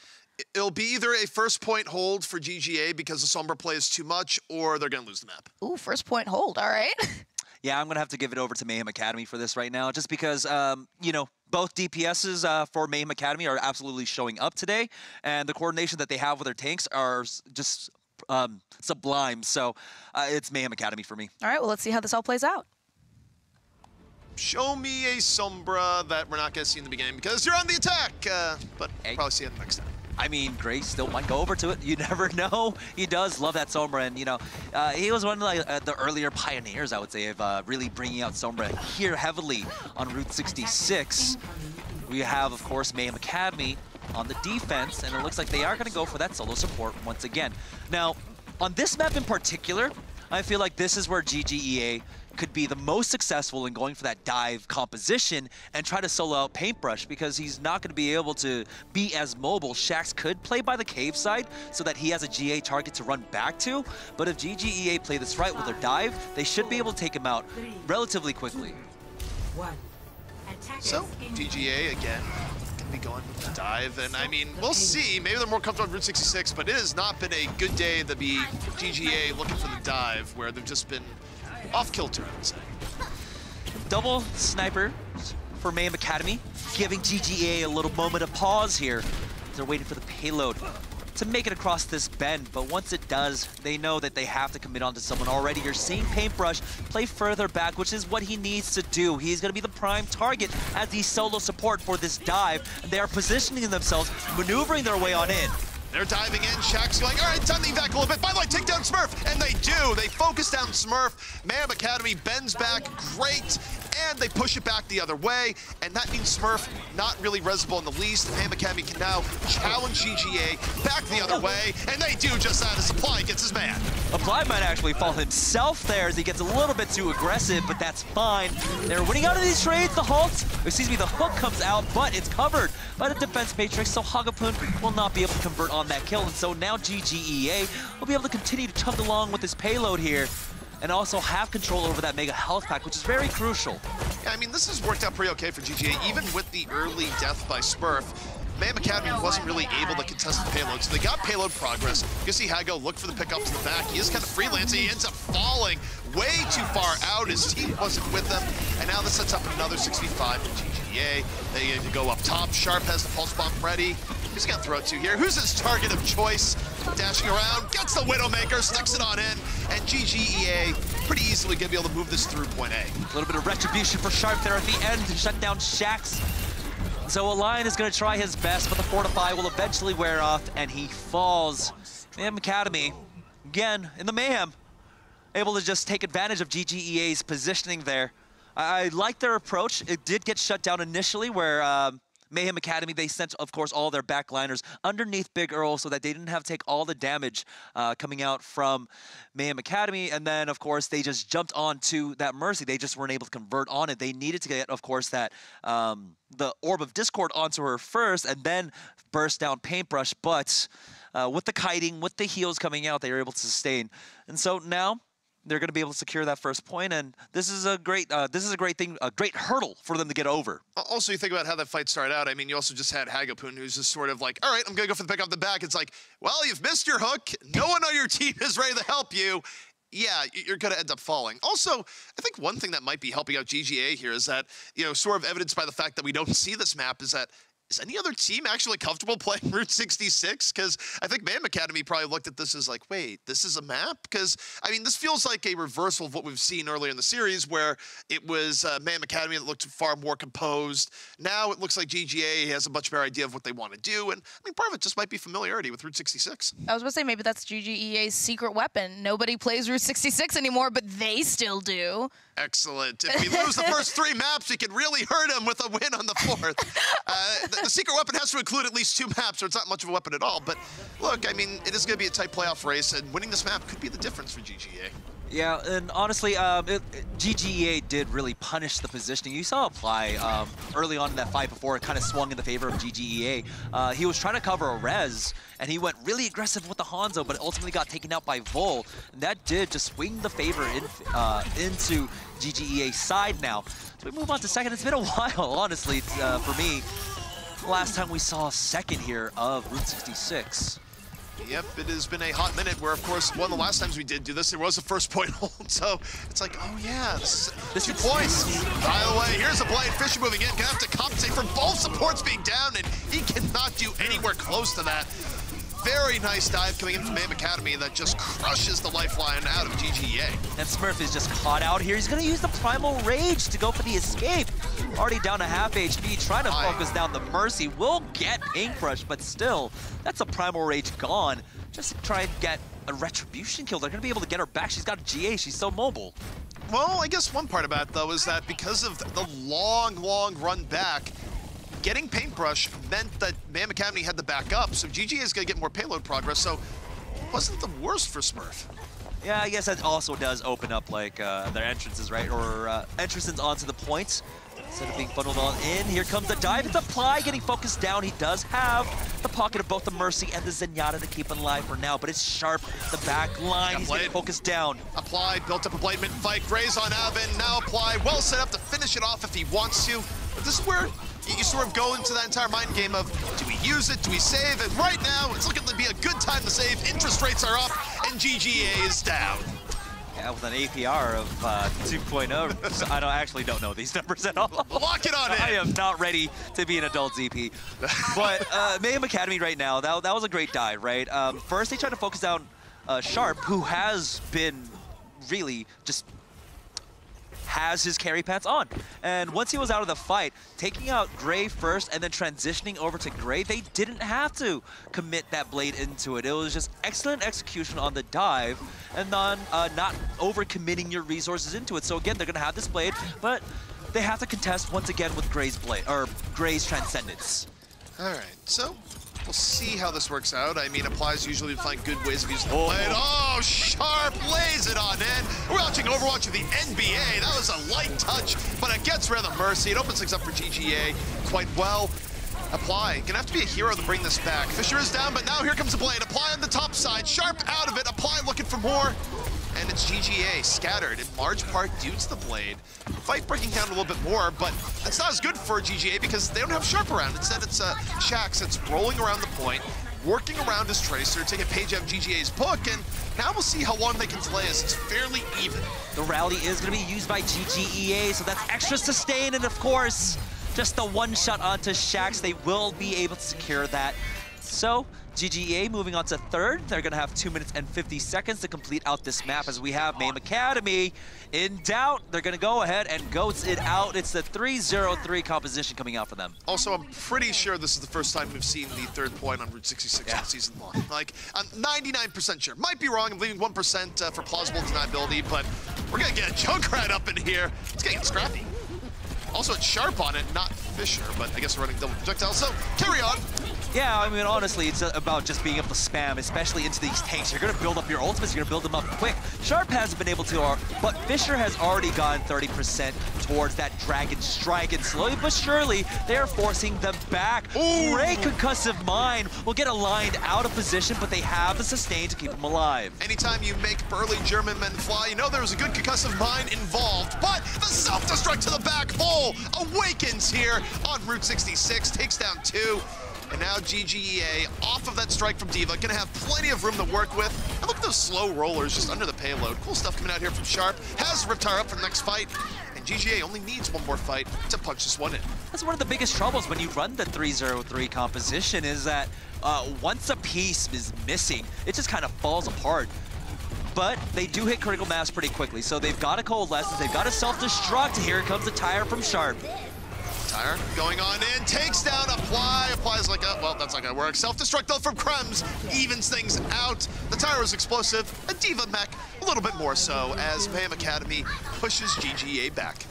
It'll be either a first point hold for GGA because the Sombra play is too much, or they're going to lose the map. Ooh, first point hold, all right. Yeah, I'm going to have to give it over to Mayhem Academy for this right now, just because, you know, both DPSs for Mayhem Academy are absolutely showing up today, and the coordination that they have with their tanks are just sublime. So it's Mayhem Academy for me. All right, well, let's see how this all plays out. Show me a Sombra that we're not going to see in the beginning because you're on the attack, but we'll probably see it next time. I mean, Gray still might go over to it. You never know. He does love that Sombra, and, you know, he was one of the earlier pioneers, I would say, of really bringing out Sombra here heavily on Route 66. We have, of course, Mayhem Academy on the defense, and it looks like they are going to go for that solo support once again. Now, on this map in particular, I feel like this is where GGEA could be the most successful in going for that dive composition and try to solo out Paintbrush, because he's not going to be able to be as mobile. Shaxx could play by the cave side so that he has a GA target to run back to, but if GGEA play this right with their dive, they should be able to take him out relatively quickly. So, GGA again can be going with the dive, and I mean, we'll see. Maybe they're more comfortable on Route 66, but it has not been a good day to be GGA looking for the dive, where they've just been off kilter, I would say. Double sniper for Mayhem Academy, giving GGA a little moment of pause here. They're waiting for the payload to make it across this bend, but once it does, they know that they have to commit onto someone already. You're seeing Paintbrush play further back, which is what he needs to do. He's going to be the prime target as the solo support for this dive, and they are positioning themselves, maneuvering their way on in. They're diving in. Shaxx going, all right, time to evac a little bit. By the way, take down Smurf. And they do. They focus down Smurf. Mayhem Academy bends back. Great. And they push it back the other way. And that means Smurf not really resible in the least. Mayhem Academy can now challenge GGA back the other way. And they do just that as Supply gets his man. Apply might actually fall himself there as he gets a little bit too aggressive, but that's fine. They're winning out of these trades. The hook comes out, but it's covered by the defense matrix, so Hagapun will not be able to convert on that kill, and so now GGEA will be able to continue to chug along with his payload here and also have control over that mega health pack, which is very crucial. Yeah, I mean, this has worked out pretty okay for GGA, even with the early death by Smurf. Mayhem Academy wasn't really able to contest the payload, so they got payload progress. You see Hago look for the pick up to the back. He is kind of freelancing. He ends up falling way too far out. His team wasn't with him, and now this sets up another 6v5 for GGA. They need to go up top. Sharp has the pulse bomb ready. Who's he gonna throw it to here? Who's his target of choice? Dashing around, gets the Widowmaker, sticks it on in, and GGEA pretty easily gonna be able to move this through point A. A little bit of retribution for Sharp there at the end to shut down Shaxx. So Allion is going to try his best, but the Fortify will eventually wear off, and he falls. Mayhem Academy, again, in the Mayhem, able to just take advantage of GGEA's positioning there. I like their approach. It did get shut down initially where Mayhem Academy, they sent, of course, all their backliners underneath Big Earl so that they didn't have to take all the damage coming out from Mayhem Academy. And then, of course, they just jumped onto that Mercy. They just weren't able to convert on it. They needed to get, of course, that the Orb of Discord onto her first and then burst down Paintbrush. But with the kiting, with the heals coming out, they were able to sustain. And so now they're going to be able to secure that first point, and this is a great thing, a great hurdle for them to get over. Also, you think about how that fight started out. I mean, you also just had Hagapun, who's just sort of like, all right, I'm going to go for the pick off the back. It's like, well, you've missed your hook. No one on your team is ready to help you. Yeah, you're going to end up falling. Also, I think one thing that might be helping out GGA here is that, you know, sort of evidenced by the fact that we don't see this map is that, is any other team actually comfortable playing Route 66? Because I think Mayhem Academy probably looked at this as like, wait, this is a map? Because, I mean, this feels like a reversal of what we've seen earlier in the series where it was Mayhem Academy that looked far more composed. Now it looks like GGA has a much better idea of what they want to do. And, I mean, part of it just might be familiarity with Route 66. I was going to say maybe that's GGEA's secret weapon. Nobody plays Route 66 anymore, but they still do. Excellent. If we lose the first 3 maps, we can really hurt them with a win on the 4th. The secret weapon has to include at least 2 maps, or it's not much of a weapon at all. But look, I mean, it is going to be a tight playoff race, and winning this map could be the difference for GGA. Yeah, and honestly, GGEA did really punish the positioning. You saw Apply early on in that fight before it kind of swung in the favor of GGEA. He was trying to cover a res, and he went really aggressive with the Hanzo, but ultimately got taken out by Vol. And that did just swing the favor into GGEA's side now. So we move on to second. It's been a while, honestly, for me. Last time we saw second here of Route 66. Yep, it has been a hot minute where, of course, one of the last times we did do this, there was a first point hold. So it's like, oh yeah, this is 2 points. By the way, here's a blade. Fisher moving in, gonna have to compensate for both supports being down, and he cannot do anywhere close to that. Very nice dive coming in from Mayhem Academy that just crushes the lifeline out of GGEA. And Smurf is just caught out here. He's going to use the Primal Rage to go for the escape. Already down to half HP, trying to focus down the Mercy. Will get Paintbrush, but still, that's a Primal Rage gone. Just to try and get a Retribution kill. They're going to be able to get her back. She's got a GA. She's so mobile. Well, I guess one part about it, though, is that because of the long run back, getting Paintbrush meant that Mayhem Academy had to back up, so GGA is going to get more payload progress, so it wasn't the worst for Smurf. Yeah, I guess that also does open up, like, their entrances, right? Or entrances onto the points. Instead of being funneled on in, here comes the dive. It's Apply getting focused down. He does have the pocket of both the Mercy and the Zenyatta to keep him alive for now, but it's Sharp, the back line. He's getting focused down. Apply built up a blade mid-fight. Graze on Avin. Now Apply well set up to finish it off if he wants to. But this is where you sort of go into that entire mind game of, do we use it, do we save? And right now, it's looking to be a good time to save. Interest rates are up, and GGA is down. Yeah, with an APR of 2.0, I actually don't know these numbers at all. Lock it on in. I am not ready to be an adult ZP. But Mayhem Academy right now, that was a great dive, right? First, they tried to focus down Sharp, who has been really just has his carry pants on. And once he was out of the fight, taking out Gray first and then transitioning over to Gray, they didn't have to commit that blade into it. It was just excellent execution on the dive and then not over-committing your resources into it. So again, they're going to have this blade, but they have to contest once again with Gray's blade, or Gray's Transcendence. All right, so we'll see how this works out. I mean, Applies usually find good ways of using the blade. Oh, Sharp lays it on in. We're watching Overwatch of the NBA. That was a light touch, but it gets rid of the Mercy. It opens things up for GGA quite well. Apply, gonna have to be a hero to bring this back. Fisher is down, but now here comes the blade. Apply on the top side, Sharp out of it. Apply looking for more. And it's GGA scattered in large part due to the blade. Fight breaking down a little bit more, but it's not as good for GGA because they don't have Sharp around. Instead, it's Shax that's rolling around the point, working around his Tracer, taking a page out of GGA's book, and now we'll see how long they can delay as it's fairly even. The rally is going to be used by GGEA, so that's extra sustain, and of course, just the one shot onto Shax. They will be able to secure that. So, GGEA moving on to third. They're going to have 2 minutes and 50 seconds to complete out this map as we have Mayhem Academy in doubt. They're going to go ahead and goats it out. It's the 3-0-3 composition coming out for them. Also, I'm pretty sure this is the first time we've seen the third point on Route 66 all season long. Like, I'm 99% sure. Might be wrong. I'm leaving 1% for plausible deniability, but we're going to get a Junkrat up in here. It's going to get scrappy. Also, it's Sharp on it, not Fisher, but I guess we're running double projectiles, so carry on. Yeah, I mean, honestly, it's about just being able to spam, especially into these tanks. You're going to build up your ultimates, you're going to build them up quick. Sharp hasn't been able to, but Fisher has already gotten 30% towards that Dragon Strike, and slowly but surely, they are forcing them back. Ooh. Great concussive mine will get aligned out of position, but they have the sustain to keep them alive. Anytime you make burly German men fly, you know there was a good concussive mine involved, but the self-destruct to the back hole awakens here on Route 66, takes down 2. And now GGEA, off of that strike from D.Va, gonna have plenty of room to work with. And look at those slow rollers just under the payload. Cool stuff coming out here from Sharp. Has Riptire up for the next fight. And GGA only needs one more fight to punch this one in. That's one of the biggest troubles when you run the 3-0-3 composition is that once a piece is missing, it just kind of falls apart. But they do hit critical mass pretty quickly, so they've got a coalescence, they've got a self-destruct. Here comes the tire from Sharp. Tire going on in, takes down Apply. Apply's like, well, that's not gonna work. Self-destruct though from Krems, evens things out. The tire was explosive, a D.Va mech, a little bit more so, as Mayhem Academy pushes GGEA back.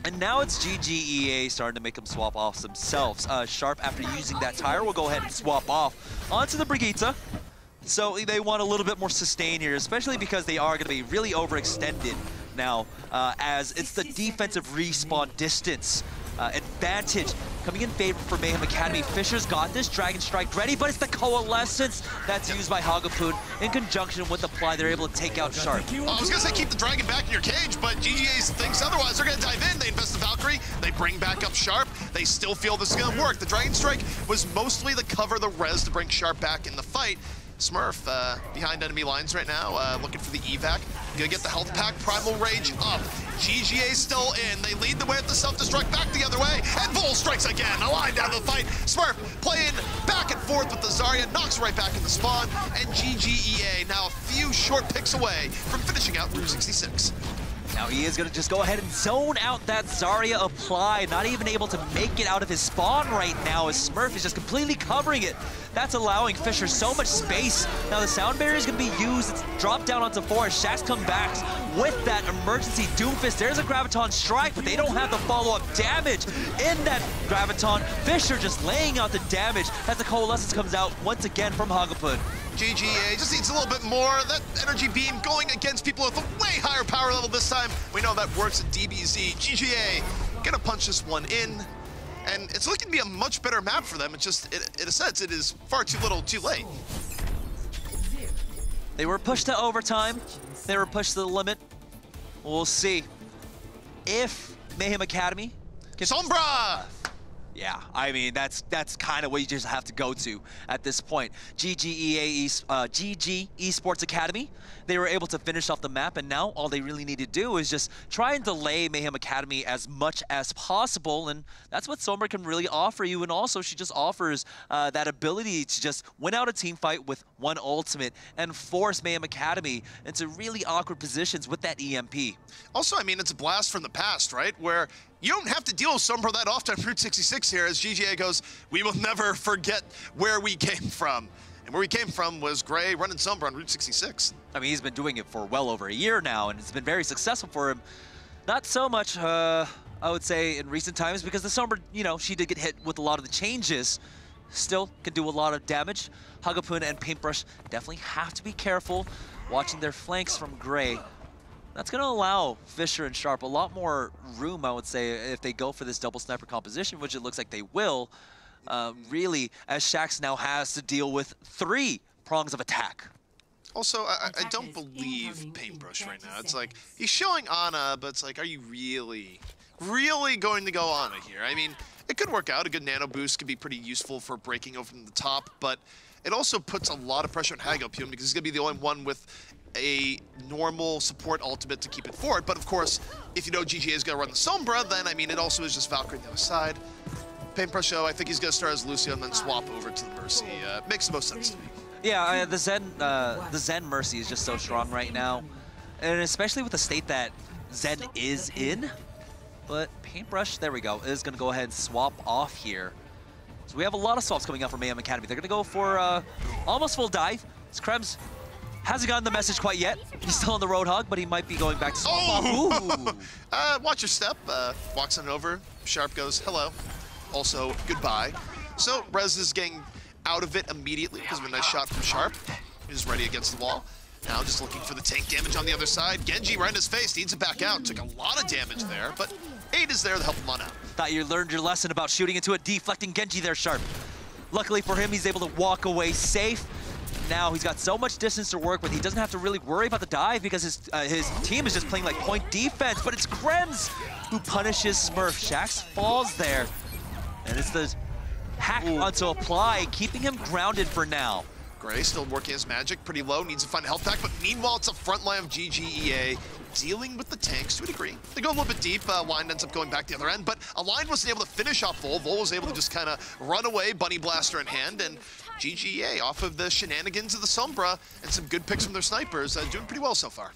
And now it's GGEA starting to make them swap off themselves. Sharp, after using that tire, will go ahead and swap off onto the Brigitte. So they want a little bit more sustain here, especially because they are going to be really overextended now, as it's the defensive respawn distance advantage coming in favor for Mayhem Academy. Fisher's got this Dragon Strike ready, but it's the Coalescence that's used by Hagapun in conjunction with Apply. They're able to take out Sharp. I was going to say keep the Dragon back in your cage, but GGA thinks otherwise. They're going to dive in. They invest the Valkyrie. They bring back up Sharp. They still feel this is going to work. The Dragon Strike was mostly the cover, the res to bring Sharp back in the fight. Smurf behind enemy lines right now, looking for the evac. Gonna get the health pack, Primal Rage up. GGA still in. They lead the way at the self-destruct back the other way, and Vol strikes again. A line down to the fight. Smurf playing back and forth with the Zarya, knocks right back in the spawn, and GGEA now a few short picks away from finishing out Route 66. Now he is going to just go ahead and zone out that Zarya Apply, not even able to make it out of his spawn right now as Smurf is just completely covering it. That's allowing Fisher so much space. Now the sound barrier is going to be used. It's dropped down onto 4 as Shax come back with that emergency Doomfist. There's a Graviton Strike, but they don't have the follow-up damage in that Graviton. Fisher just laying out the damage as the Coalescence comes out once again from Hagapun. GGA just needs a little bit more. That energy beam going against people with a way higher power level this time. We know that works at DBZ. GGA gonna punch this one in. And it's looking to be a much better map for them. It's just, in a sense, it is far too little, too late. They were pushed to overtime. They were pushed to the limit. We'll see if Mayhem Academy can... Sombra! Yeah, I mean, that's kind of what you just have to go to at this point. GG Esports Academy, they were able to finish off the map, and now all they really need to do is just try and delay Mayhem Academy as much as possible, and that's what Sombra can really offer you, and also she just offers that ability to just win out a team fight with one ultimate and force Mayhem Academy into really awkward positions with that EMP. Also, I mean, it's a blast from the past, right? Where you don't have to deal with Sombra that often on Route 66 here, as GGA goes, we will never forget where we came from. And where we came from was Gray running Sombra on Route 66. I mean, he's been doing it for well over a year now, and it's been very successful for him. Not so much, I would say, in recent times, because the Sombra, you know, she did get hit with a lot of the changes. Still can do a lot of damage. Hagapun and Paintbrush definitely have to be careful watching their flanks from Gray. That's going to allow Fisher and Sharp a lot more room, I would say, if they go for this double sniper composition, which it looks like they will, really, as Shax now has to deal with 3 prongs of attack. Also, I don't believe Paintbrush right now. It's like, he's showing Ana, but it's like, are you really going to go Ana here? I mean, it could work out. A good nano boost could be pretty useful for breaking over from the top, but it also puts a lot of pressure on Hagapun because he's going to be the only one with a normal support ultimate to keep it forward. But of course, if you know GGA is going to run the Sombra, then I mean, it also is just Valkyrie on the other side. Paintbrush show, I think he's going to start as Lucio and then swap over to the Mercy. Makes the most sense to me. Yeah, the Zen Mercy is just so strong right now, and especially with the state that Zen is in. But Paintbrush, there we go, is going to go ahead and swap off here. So we have a lot of swaps coming out from Mayhem Academy. They're going to go for almost full dive. It's Krems Hasn't gotten the message quite yet. He's still on the Roadhog, but he might be going back to Ooh. Watch your step. Walks on over. Sharp goes, hello. Also, goodbye. So Rez is getting out of it immediately because of a nice shot from Sharp. He's ready against the wall. Now just looking for the tank damage on the other side. Genji right in his face, needs it back out. Took a lot of damage there, but 8 is there to help him on out. Thought you learned your lesson about shooting into a deflecting Genji there, Sharp. Luckily for him, he's able to walk away safe. Now he's got so much distance to work with. He doesn't have to really worry about the dive because his team is just playing like point defense, but it's Krems who punishes Smurf. Shax falls there, and it's the hack onto apply, keeping him grounded for now. Gray still working his magic, pretty low, needs to find a health pack, but meanwhile it's a front line of GGEA dealing with the tanks to a degree. They go a little bit deep, Line ends up going back the other end, but Align wasn't able to finish off Vol. Vol was able to just kind of run away, Bunny Blaster in hand, and GGEA off of the shenanigans of the Sombra and some good picks from their snipers, doing pretty well so far.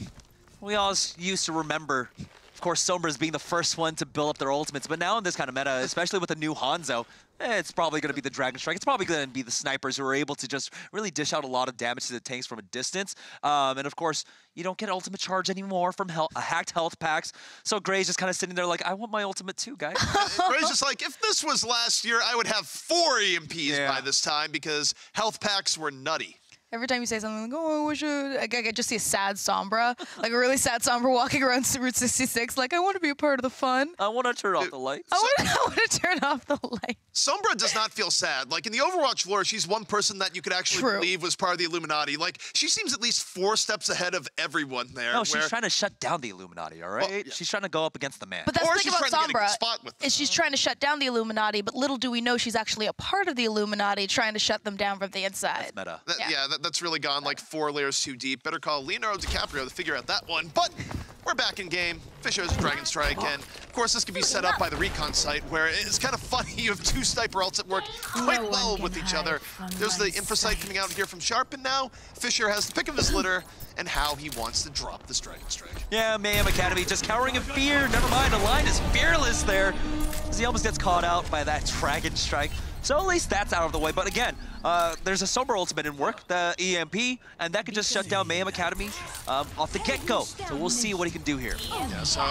We always used to remember, of course, Sombras being the first one to build up their ultimates, but now in this kind of meta, especially with the new Hanzo, it's probably going to be the Dragon Strike. It's probably going to be the snipers who are able to just really dish out a lot of damage to the tanks from a distance. And of course, you don't get ultimate charge anymore from hacked health packs. So Gray's just kind of sitting there like, I want my ultimate too, guys. Gray's just like, if this was last year, I would have 4 EMPs by this time because health packs were nutty. Every time you say something like, oh, I wish I just see a sad Sombra, like a really sad Sombra walking around Route 66, like, I want to be a part of the fun. I want to turn off the lights. I want to turn off the lights. Sombra does not feel sad. Like, in the Overwatch lore, she's one person that you could actually believe was part of the Illuminati. Like, she seems at least 4 steps ahead of everyone there. No, she's trying to shut down the Illuminati, all right? Well, yeah. She's trying to go up against the man. But that's the thing about Sombra, is she's trying to shut down the Illuminati, but little do we know she's actually a part of the Illuminati trying to shut them down from the inside. That's meta. That's really gone, like, 4 layers too deep. Better call Leonardo DiCaprio to figure out that one. But we're back in game. Fisher has a Dragon Strike, and of course this can be set up by the recon site, where it's kind of funny. You have 2 sniper ults that work quite well with each other. There's the infra site coming out here from Sharp, and now Fisher has the pick of his litter and how he wants to drop this Dragon Strike. Yeah, Mayhem Academy just cowering in fear. Never mind, Align is fearless there, as he almost gets caught out by that Dragon Strike. So at least that's out of the way. But again, there's a Sombra ultimate in work, the EMP, and that could just shut down Mayhem Academy off the get-go. So we'll see what he can do here. Yeah, so,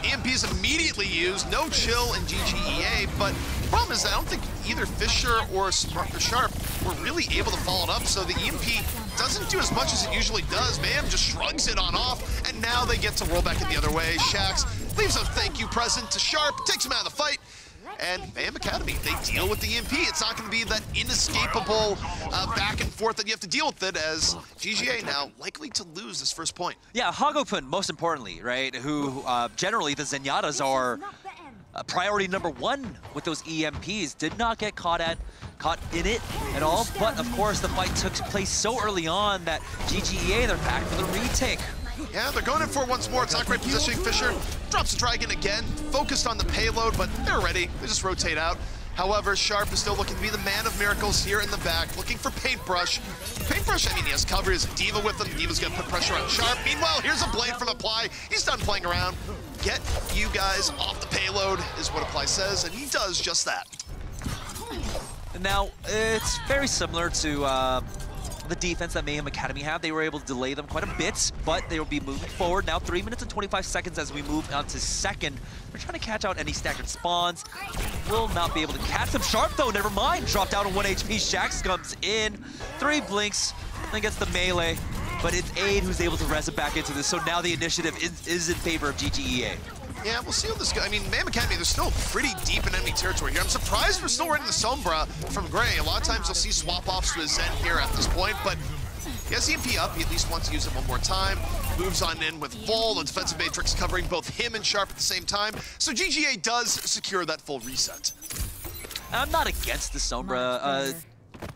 EMP is immediately used. No chill in GGEA, but the problem is I don't think either Fisher or Sharp were really able to follow it up, so the EMP doesn't do as much as it usually does. Mayhem just shrugs it on off, and now they get to roll back in the other way. Shax leaves a thank you present to Sharp, takes him out of the fight. And Mayhem Academy, they deal with the EMP. It's not going to be that inescapable back and forth that you have to deal with it, as GGA now likely to lose this first point. Yeah, Hagopun, most importantly, right, who generally the Zenyatas are priority number 1 with those EMPs, did not get caught in it at all. But of course, the fight took place so early on that GGEA, they're back for the retake. Yeah, they're going in for it once more. It's not great positioning. Fisher drops a Dragon again, focused on the payload, but they're ready. They just rotate out. However, Sharp is still looking to be the man of miracles here in the back, looking for Paintbrush. Paintbrush, I mean, he has cover. He has a Diva with him. Diva's going to put pressure on Sharp. Meanwhile, here's a blade from Apply. He's done playing around. Get you guys off the payload is what Apply says, and he does just that. Now, it's very similar to the defense that Mayhem Academy have. They were able to delay them quite a bit, but they will be moving forward. Now 3 minutes and 25 seconds as we move on to second. They're trying to catch out any staggered spawns. Will not be able to catch them. Sharp though, never mind. Dropped down to 1 HP. Shax comes in. 3 blinks, then gets the melee. But it's Aid who's able to res it back into this. So now the initiative is in favor of GGEA. Yeah, we'll see how this goes. I mean, Mayhem Academy, they're still pretty deep in enemy territory here. I'm surprised we're still running the Sombra from Gray. A lot of times you'll see swap-offs to a Zen here at this point, but he has EMP up. He at least wants to use it one more time. Moves on in with Vol, the defensive matrix covering both him and Sharp at the same time. So GGA does secure that full reset. I'm not against the Sombra.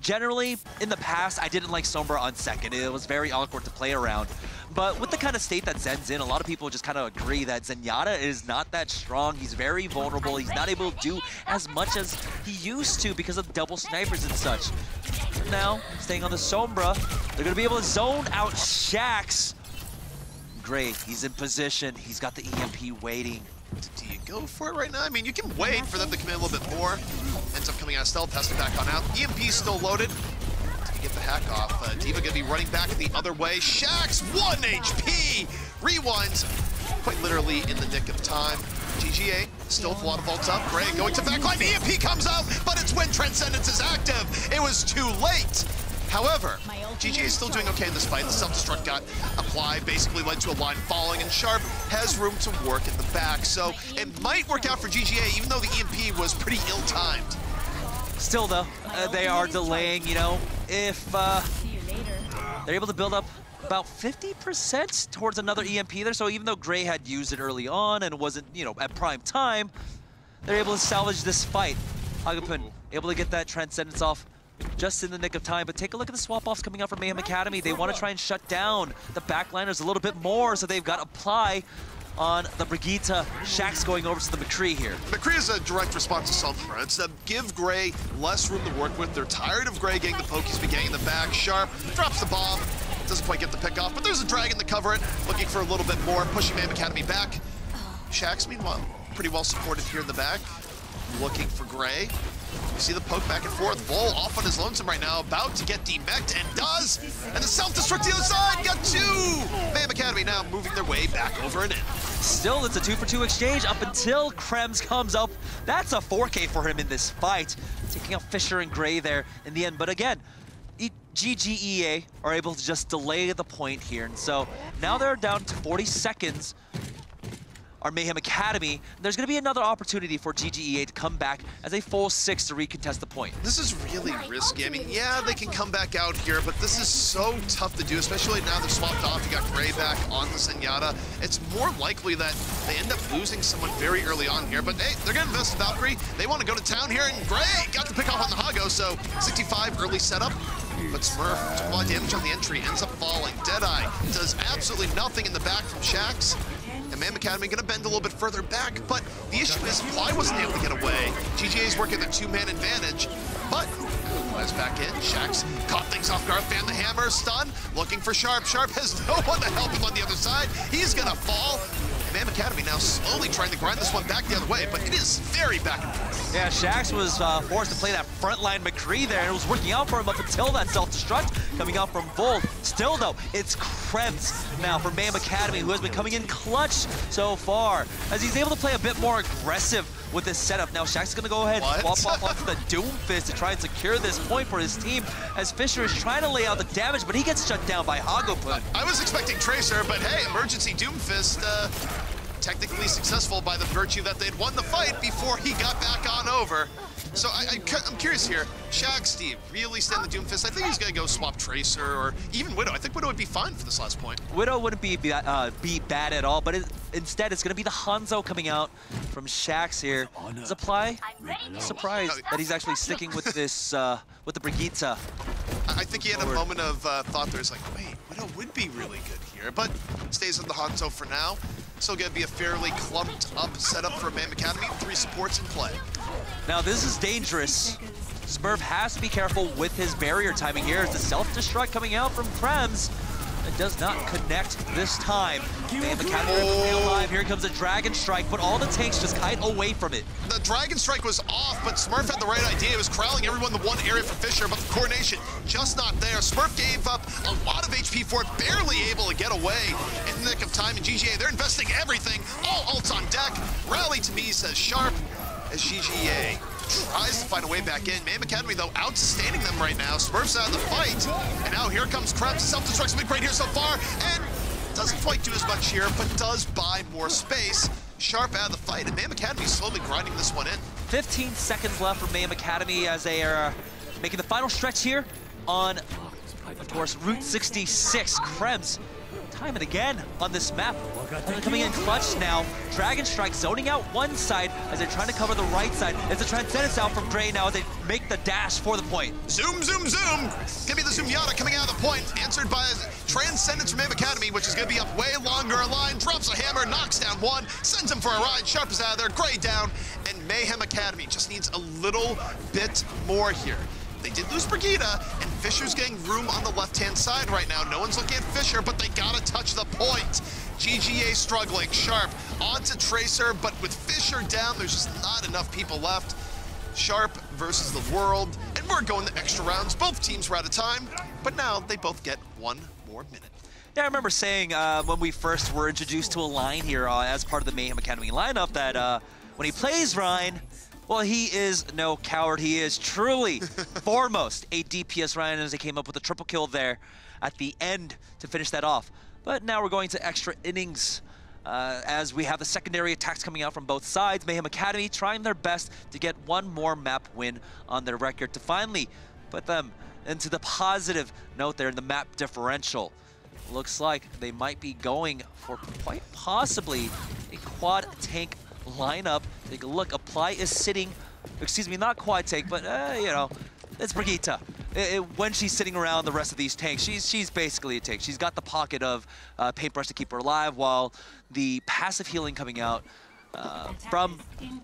Generally, in the past, I didn't like Sombra on second. It was very awkward to play around. But with the kind of state that Zen's in, a lot of people just kind of agree that Zenyatta is not that strong. He's very vulnerable. He's not able to do as much as he used to because of double snipers and such. Now, staying on the Sombra, they're going to be able to zone out Shax. Great, he's in position. He's got the EMP waiting. Do you go for it right now? I mean, you can wait for them to come in a little bit more. Ends up coming out of stealth, has to back on out. EMP's still loaded. get the hack off. Diva gonna be running back the other way. Shax, 1 HP! Rewinds, quite literally in the nick of time. GGA still with a lot of vaults up. Gray going to backline. EMP comes out, but it's when Transcendence is active. It was too late. However, GGA is still doing okay in this fight. The self-destruct got applied, basically led to a line falling, and Sharp has room to work in the back. So it might work out for GGA, even though the EMP was pretty ill-timed. Still, though, they are delaying, you know, if they're able to build up about 50% towards another EMP there. So even though Gray had used it early on and wasn't, you know, at prime time, they're able to salvage this fight. Hagapun able to get that Transcendence off just in the nick of time, but take a look at the swap-offs coming out from Mayhem Academy. They want to try and shut down the backliners a little bit more, so they've got Apply on the Brigitte. Shax going over to the McCree here. McCree is a direct response to something, right? It's to give Gray less room to work with. They're tired of Gray getting the poke. He's been getting in the back. Sharp drops the bomb. Doesn't quite get the pick off, but there's a Dragon to cover it. Looking for a little bit more, pushing Mayhem Academy back. Shax, meanwhile, pretty well supported here in the back. Looking for Gray. You see the poke back and forth. Bull off on his lonesome right now, about to get demeched, and does. And the self-destruct to the other side, got 2! Mayhem Academy now moving their way back over and in. Still, it's a 2-for-2 exchange up until Krems comes up. That's a 4K for him in this fight. Taking out Fisher and Gray there in the end. But again, GGEA are able to just delay the point here. And so now they're down to 40 seconds. Our Mayhem Academy, there's going to be another opportunity for GGEA to come back as a full 6 to recontest the point. This is really risky. I mean, yeah, they can come back out here, but this is so tough to do, especially now they're swapped off. You got Gray back on the Zenyatta. It's more likely that they end up losing someone very early on here, but hey, they're going to invest in Valkyrie. They want to go to town here, and Gray got the pick off on the Hago, so 65 early setup. But Smurf took a lot of damage on the entry, ends up falling. Deadeye does absolutely nothing in the back from Shax. And Mayhem Academy gonna bend a little bit further back, but the issue is Fly wasn't able to get away. GGA is working the 2-man advantage, but Fly's back in. Shax caught things off guard, fan the hammer, stun, looking for Sharp. Sharp has no one to help him on the other side. He's gonna fall. And Mayhem Academy now slowly trying to grind this one back the other way, but it is very back and forth. Yeah, Shax was forced to play that frontline McCree there, and it was working out for him up until that self-destruct coming out from Volt. Still, though, it's Krems now for Mayhem Academy, who has been coming in clutch so far, as he's able to play a bit more aggressive with this setup. Now, Shax is going to go ahead and swap off onto the Doomfist to try and secure this point for his team, as Fisher is trying to lay out the damage, but he gets shut down by Hagopun. I was expecting Tracer, but hey, emergency Doomfist, technically successful by the virtue that they'd won the fight before he got back on over. So I'm curious here. Shax, Steve, really stand the Doomfist? I think he's going to go swap Tracer or even Widow. I think Widow would be fine for this last point. Widow wouldn't be bad at all, but instead it's going to be the Hanzo coming out from Shax here. Supply, surprised that he's actually sticking with this, with the Brigitte. I think he had a moment of thought there's like, wait, Widow would be really good here, but stays with the Hanzo for now. Still going to be a fairly clumped up setup for Mayhem Academy. 3 supports in play. Now this is dangerous. Smurf has to be careful with his barrier timing here. It's a self-destruct coming out from Krems. It does not connect this time. Mayhem Academy alive. Here comes a Dragon Strike, but all the tanks just kite away from it. The Dragon Strike was off, but Smurf had the right idea. It was corralling everyone in the one area for Fisher, but the coordination just not there. Smurf gave up a lot of HP for it, barely able to get away in the nick of time. And GGA, they're investing everything. All ults on deck. Rally to me, says Sharp, as GGA tries to find a way back in. Mayhem Academy, though, outstanding them right now. Smurf's out of the fight. And now here comes Krebs. Self-destruct's been great here so far. And doesn't quite do as much here, but does buy more space. Sharp out of the fight. And Mayhem Academy slowly grinding this one in. 15 seconds left for Mayhem Academy as they are making the final stretch here on, of course, Route 66. Krebs, time and again on this map. They're coming in clutch now. Dragon Strike zoning out one side as they're trying to cover the right side. It's a Transcendence out from Gray now as they make the dash for the point. Zoom, zoom, zoom. Give me the Zoomyata coming out of the point. Answered by a Transcendence from Mayhem Academy, which is going to be up way longer a line. Drops a hammer, knocks down one, sends him for a ride. Sharp is out of there, Gray down. And Mayhem Academy just needs a little bit more here. They did lose Brigitte, and Fisher's getting room on the left-hand side right now. No one's looking at Fisher, but they gotta touch the point. GGA struggling. Sharp onto Tracer, but with Fisher down, there's just not enough people left. Sharp versus the world. And we're going the extra rounds. Both teams were out of time, but now they both get 1 more minute. Yeah, I remember saying when we first were introduced to a line here as part of the Mayhem Academy lineup that when he plays Rein, well, he is no coward. He is truly foremost a DPS Rein, as they came up with a triple kill there at the end to finish that off. But now we're going to extra innings as we have the secondary attacks coming out from both sides. Mayhem Academy trying their best to get 1 more map win on their record to finally put them into the positive note there in the map differential. Looks like they might be going for quite possibly a quad tank lineup. Take a look. Apply is sitting, excuse me, not quad tank, but you know, it's Brigitte. When she's sitting around the rest of these tanks, she's basically a tank. She's got the pocket of paintbrush to keep her alive, while the passive healing coming out from,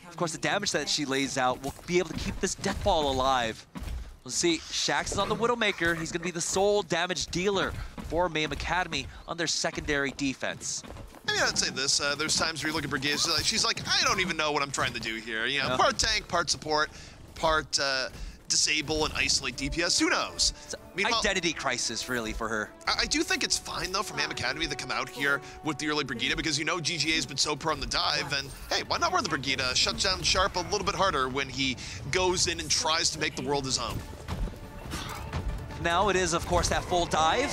of course, the damage that she lays out will be able to keep this death ball alive. We'll see. Shax is on the Widowmaker. He's going to be the sole damage dealer for Mayhem Academy on their secondary defense. I mean, I'd say this. There's times where you look at Brigitte, she's like, I don't even know what I'm trying to do here. You know, part tank, part support, part disable and isolate DPS. Who knows? Meanwhile, identity crisis, really, for her. I do think it's fine, though, for Mayhem Academy to come out here with the early Brigitte, because you know GGA has been so pro on the dive, and hey, why not run the Brigitte? Shuts down Sharp a little bit harder when he goes in and tries to make the world his own. Now it is, of course, that full dive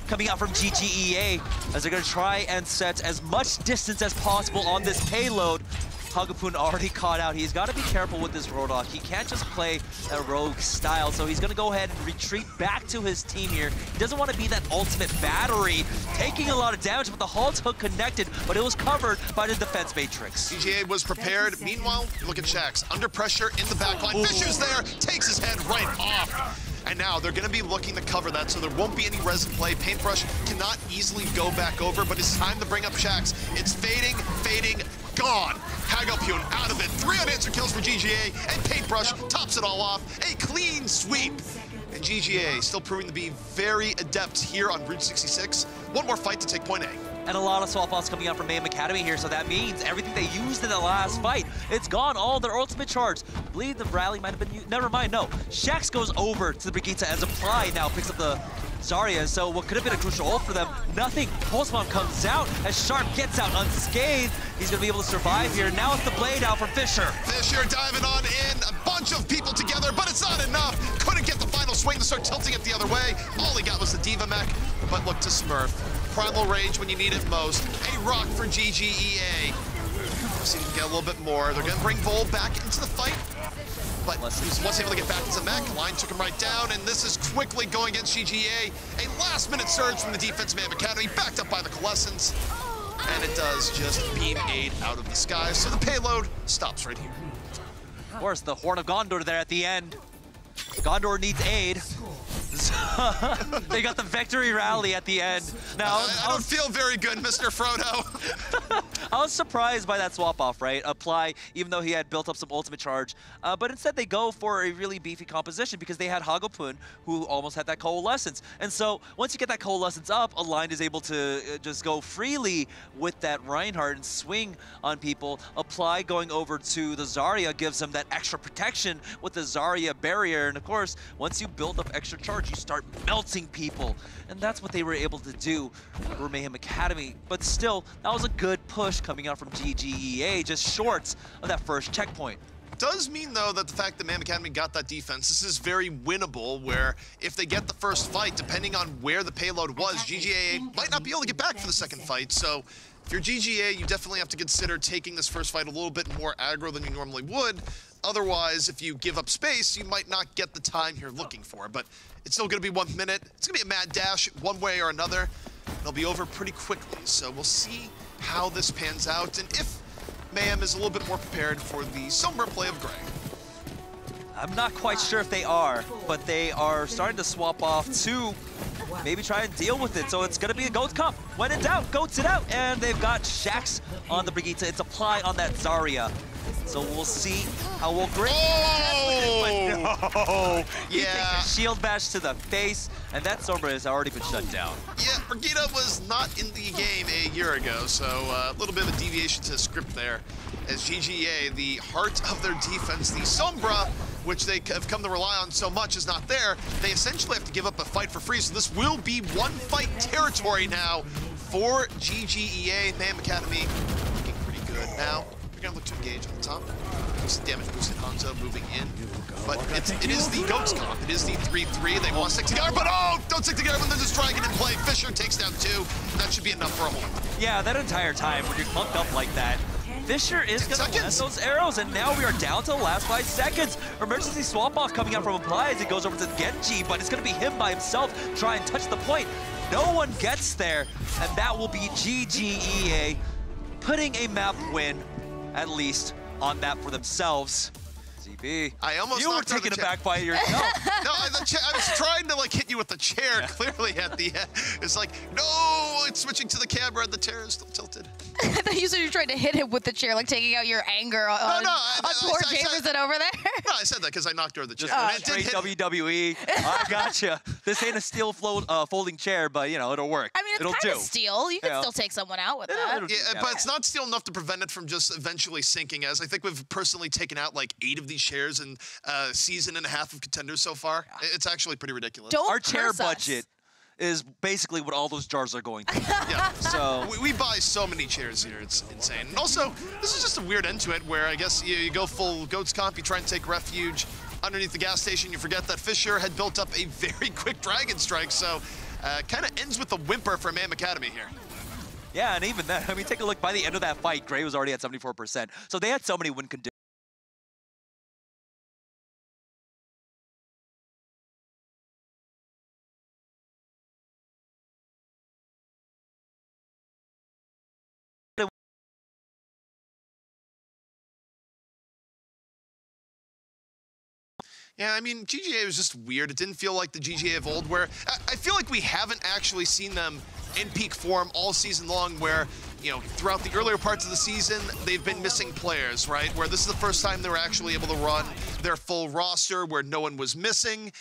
coming out from GGEA as they're going to try and set as much distance as possible on this payload. Hagapun already caught out. He's got to be careful with this Roadhog. He can't just play a rogue style, so he's going to go ahead and retreat back to his team here. He doesn't want to be that ultimate battery, taking a lot of damage, but the Halt hook connected, but it was covered by the defense matrix. GGA was prepared. Meanwhile, look at Shax. Under pressure in the backline. Fisher's there, takes his head right off. And now they're going to be looking to cover that, so there won't be any resin play. Paintbrush cannot easily go back over, but it's time to bring up Shax. It's fading, gone. Hagapun out of it. 3 unanswered kills for GGA, and Paintbrush tops it all off. A clean sweep. And GGA still proving to be very adept here on Route 66. 1 more fight to take point A. And a lot of swap outs coming out from Mayhem Academy here, so that means everything they used in the last fight, it's gone. All their ultimate charge. I believe the rally might have been used. Never mind, no. Shax goes over to the Brigitte as Apply now picks up the Zarya, so what could have been a crucial ult for them, nothing. Pulse Bomb comes out as Sharp gets out unscathed. He's gonna be able to survive here. Now it's the blade out for Fisher. Fisher diving on in, a bunch of people together, but it's not enough. Couldn't get the final swing to start tilting it the other way. All he got was the Diva mech, but look to Smurf. Primal Rage when you need it most. A rock for GGEA. See if we can get a little bit more. They're gonna bring Vol back into the fight. But he was able to get back into mech. Line took him right down, and this is quickly going against GGA. A last-minute surge from the defense Mayhem Academy, backed up by the Coalescence. And it does just beam aid out of the sky, so the payload stops right here. Of course, the Horn of Gondor there at the end. Gondor needs aid. They got the victory rally at the end. Now I don't feel very good, Mr. Frodo. I was surprised by that swap off, right? Apply, even though he had built up some ultimate charge. But instead they go for a really beefy composition because they had Hagapun, who almost had that Coalescence. And so once you get that Coalescence up, Align is able to just go freely with that Reinhardt and swing on people. Apply going over to the Zarya gives him that extra protection with the Zarya barrier. And of course, once you build up extra charge, you start melting people. And that's what they were able to do for Mayhem Academy. But still, that was a good push coming out from GGEA, just short of that first checkpoint. Does mean, though, that the fact that Mayhem Academy got that defense, this is very winnable, where if they get the first fight, depending on where the payload was, GGA might not be able to get back for the second fight. So if you're GGA, you definitely have to consider taking this first fight a little bit more aggro than you normally would. Otherwise, if you give up space, you might not get the time you're looking for. But it's still going to be 1 minute. It's going to be a mad dash one way or another. It'll be over pretty quickly. So we'll see how this pans out and if Mayhem is a little bit more prepared for the Sombra play of Gray. I'm not quite sure if they are, but they are starting to swap off to maybe try and deal with it. So it's going to be a Goat Cup. When in doubt, Goats it out. And they've got Shax on the Brigitte. It's Apply on that Zarya. So we'll see how we'll Gray. Oh! No! He Yeah. takes a shield bash to the face, and that Sombra has already been shut down. Yeah, Brigitte was not in the game a year ago, so a little bit of a deviation to script there. As GGA, the heart of their defense, the Sombra, which they have come to rely on so much, is not there. They essentially have to give up a fight for free, so this will be one fight territory now for GGEA. Mayhem Academy looking pretty good now. They're going to look to engage on the top. Damage boosted Hanzo moving in. But it is the GOATS comp. It is the 3-3. They want to stick together, but don't stick together when there's this dragon in play. Fisher takes down 2. That should be enough for a hold. Yeah, that entire time when you're clumped up like that, Fisher is going to land those arrows, and now we are down to the last 5 seconds. Emergency swap-off coming out from Apply as he goes over to Genji, but it's going to be him by himself try and touch the point. No one gets there, and that will be GGEA putting a map win, at least, on that for themselves. ZB, I almost you were taken aback by yourself. No, I was trying to like hit you with the chair. Clearly at the end, it's like no, it's switching to the camera. And the chair is still tilted. I thought you said you were trying to hit him with the chair, like taking out your anger on poor Jamerson over there. No, I said that because I knocked over the chair. Straight WWE. I gotcha. This ain't a steel folding chair, but you know it'll work. I mean, it's kind of steel. You can still take someone out with that. Yeah, but it's not steel enough to prevent it from just eventually sinking. As I think we've personally taken out like 8 of these chairs in a season and a half of Contenders so far. It's actually pretty ridiculous. Our chair budget is basically what all those jars are going to. Yeah. So we buy so many chairs here, it's insane. And also, this is just a weird end to it where I guess you go full GOATS comp, you try and take refuge underneath the gas station, you forget that Fisher had built up a very quick Dragon Strike, so kind of ends with a whimper for Mayhem Academy here. Yeah, and even then, I mean, take a look, by the end of that fight, Gray was already at 74%. So they had so many win conditions. Yeah, I mean, GGA was just weird. It didn't feel like the GGA of old, where I feel like we haven't actually seen them in peak form all season long, where, you know, throughout the earlier parts of the season, they've been missing players, right? Where this is the first time they were actually able to run their full roster, where no one was missing.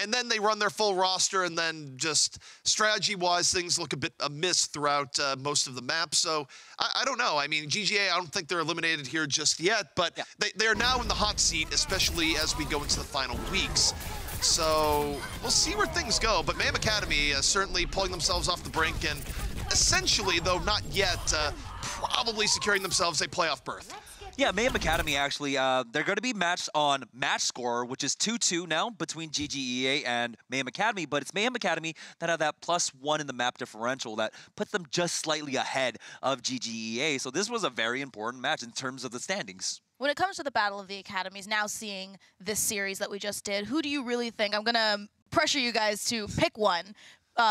And then they run their full roster, and then just strategy-wise, things look a bit amiss throughout most of the map. So I don't know. I mean, GGA, I don't think they're eliminated here just yet, but they are now in the hot seat, especially as we go into the final weeks. So we'll see where things go. But Mayhem Academy certainly pulling themselves off the brink, and essentially, though not yet, probably securing themselves a playoff berth. Yeah, Mayhem Academy actually, they're going to be matched on match score, which is 2-2 now between GGEA and Mayhem Academy, but it's Mayhem Academy that have that +1 in the map differential that puts them just slightly ahead of GGEA. So this was a very important match in terms of the standings. When it comes to the Battle of the Academies, now seeing this series that we just did, who do you really think, I'm going to pressure you guys to pick one,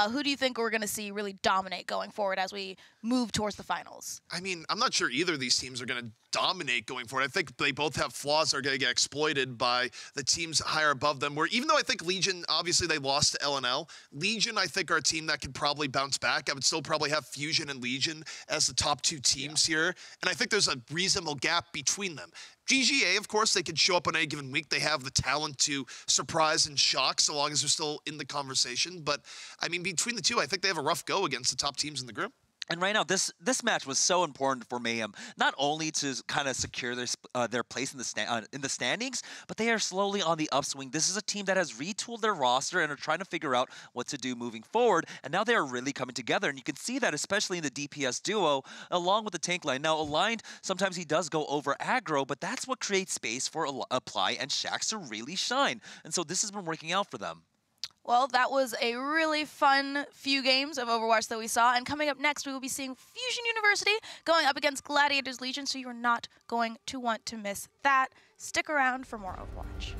who do you think we're going to see really dominate going forward as we move towards the finals? I mean, I'm not sure either of these teams are going to dominate going forward. I think they both have flaws that are going to get exploited by the teams higher above them, where even though I think Legion, obviously they lost to LNL, Legion I think are a team that could probably bounce back. I would still probably have Fusion and Legion as the top 2 teams here, and I think there's a reasonable gap between them. GGA, of course, they could show up on any given week. They have the talent to surprise and shock so long as they're still in the conversation. But, I mean, between the two, I think they have a rough go against the top teams in the group. And right now, this match was so important for Mayhem, not only to kind of secure their place in the standings, but they are slowly on the upswing. This is a team that has retooled their roster and are trying to figure out what to do moving forward, and now they are really coming together, and you can see that especially in the DPS duo, along with the tank line. Now, Aligned, sometimes he does go over aggro, but that's what creates space for Apply and Shax to really shine, and so this has been working out for them. Well, that was a really fun few games of Overwatch that we saw. And coming up next, we will be seeing Fusion University going up against Gladiators Legion, so you're not going to want to miss that. Stick around for more Overwatch.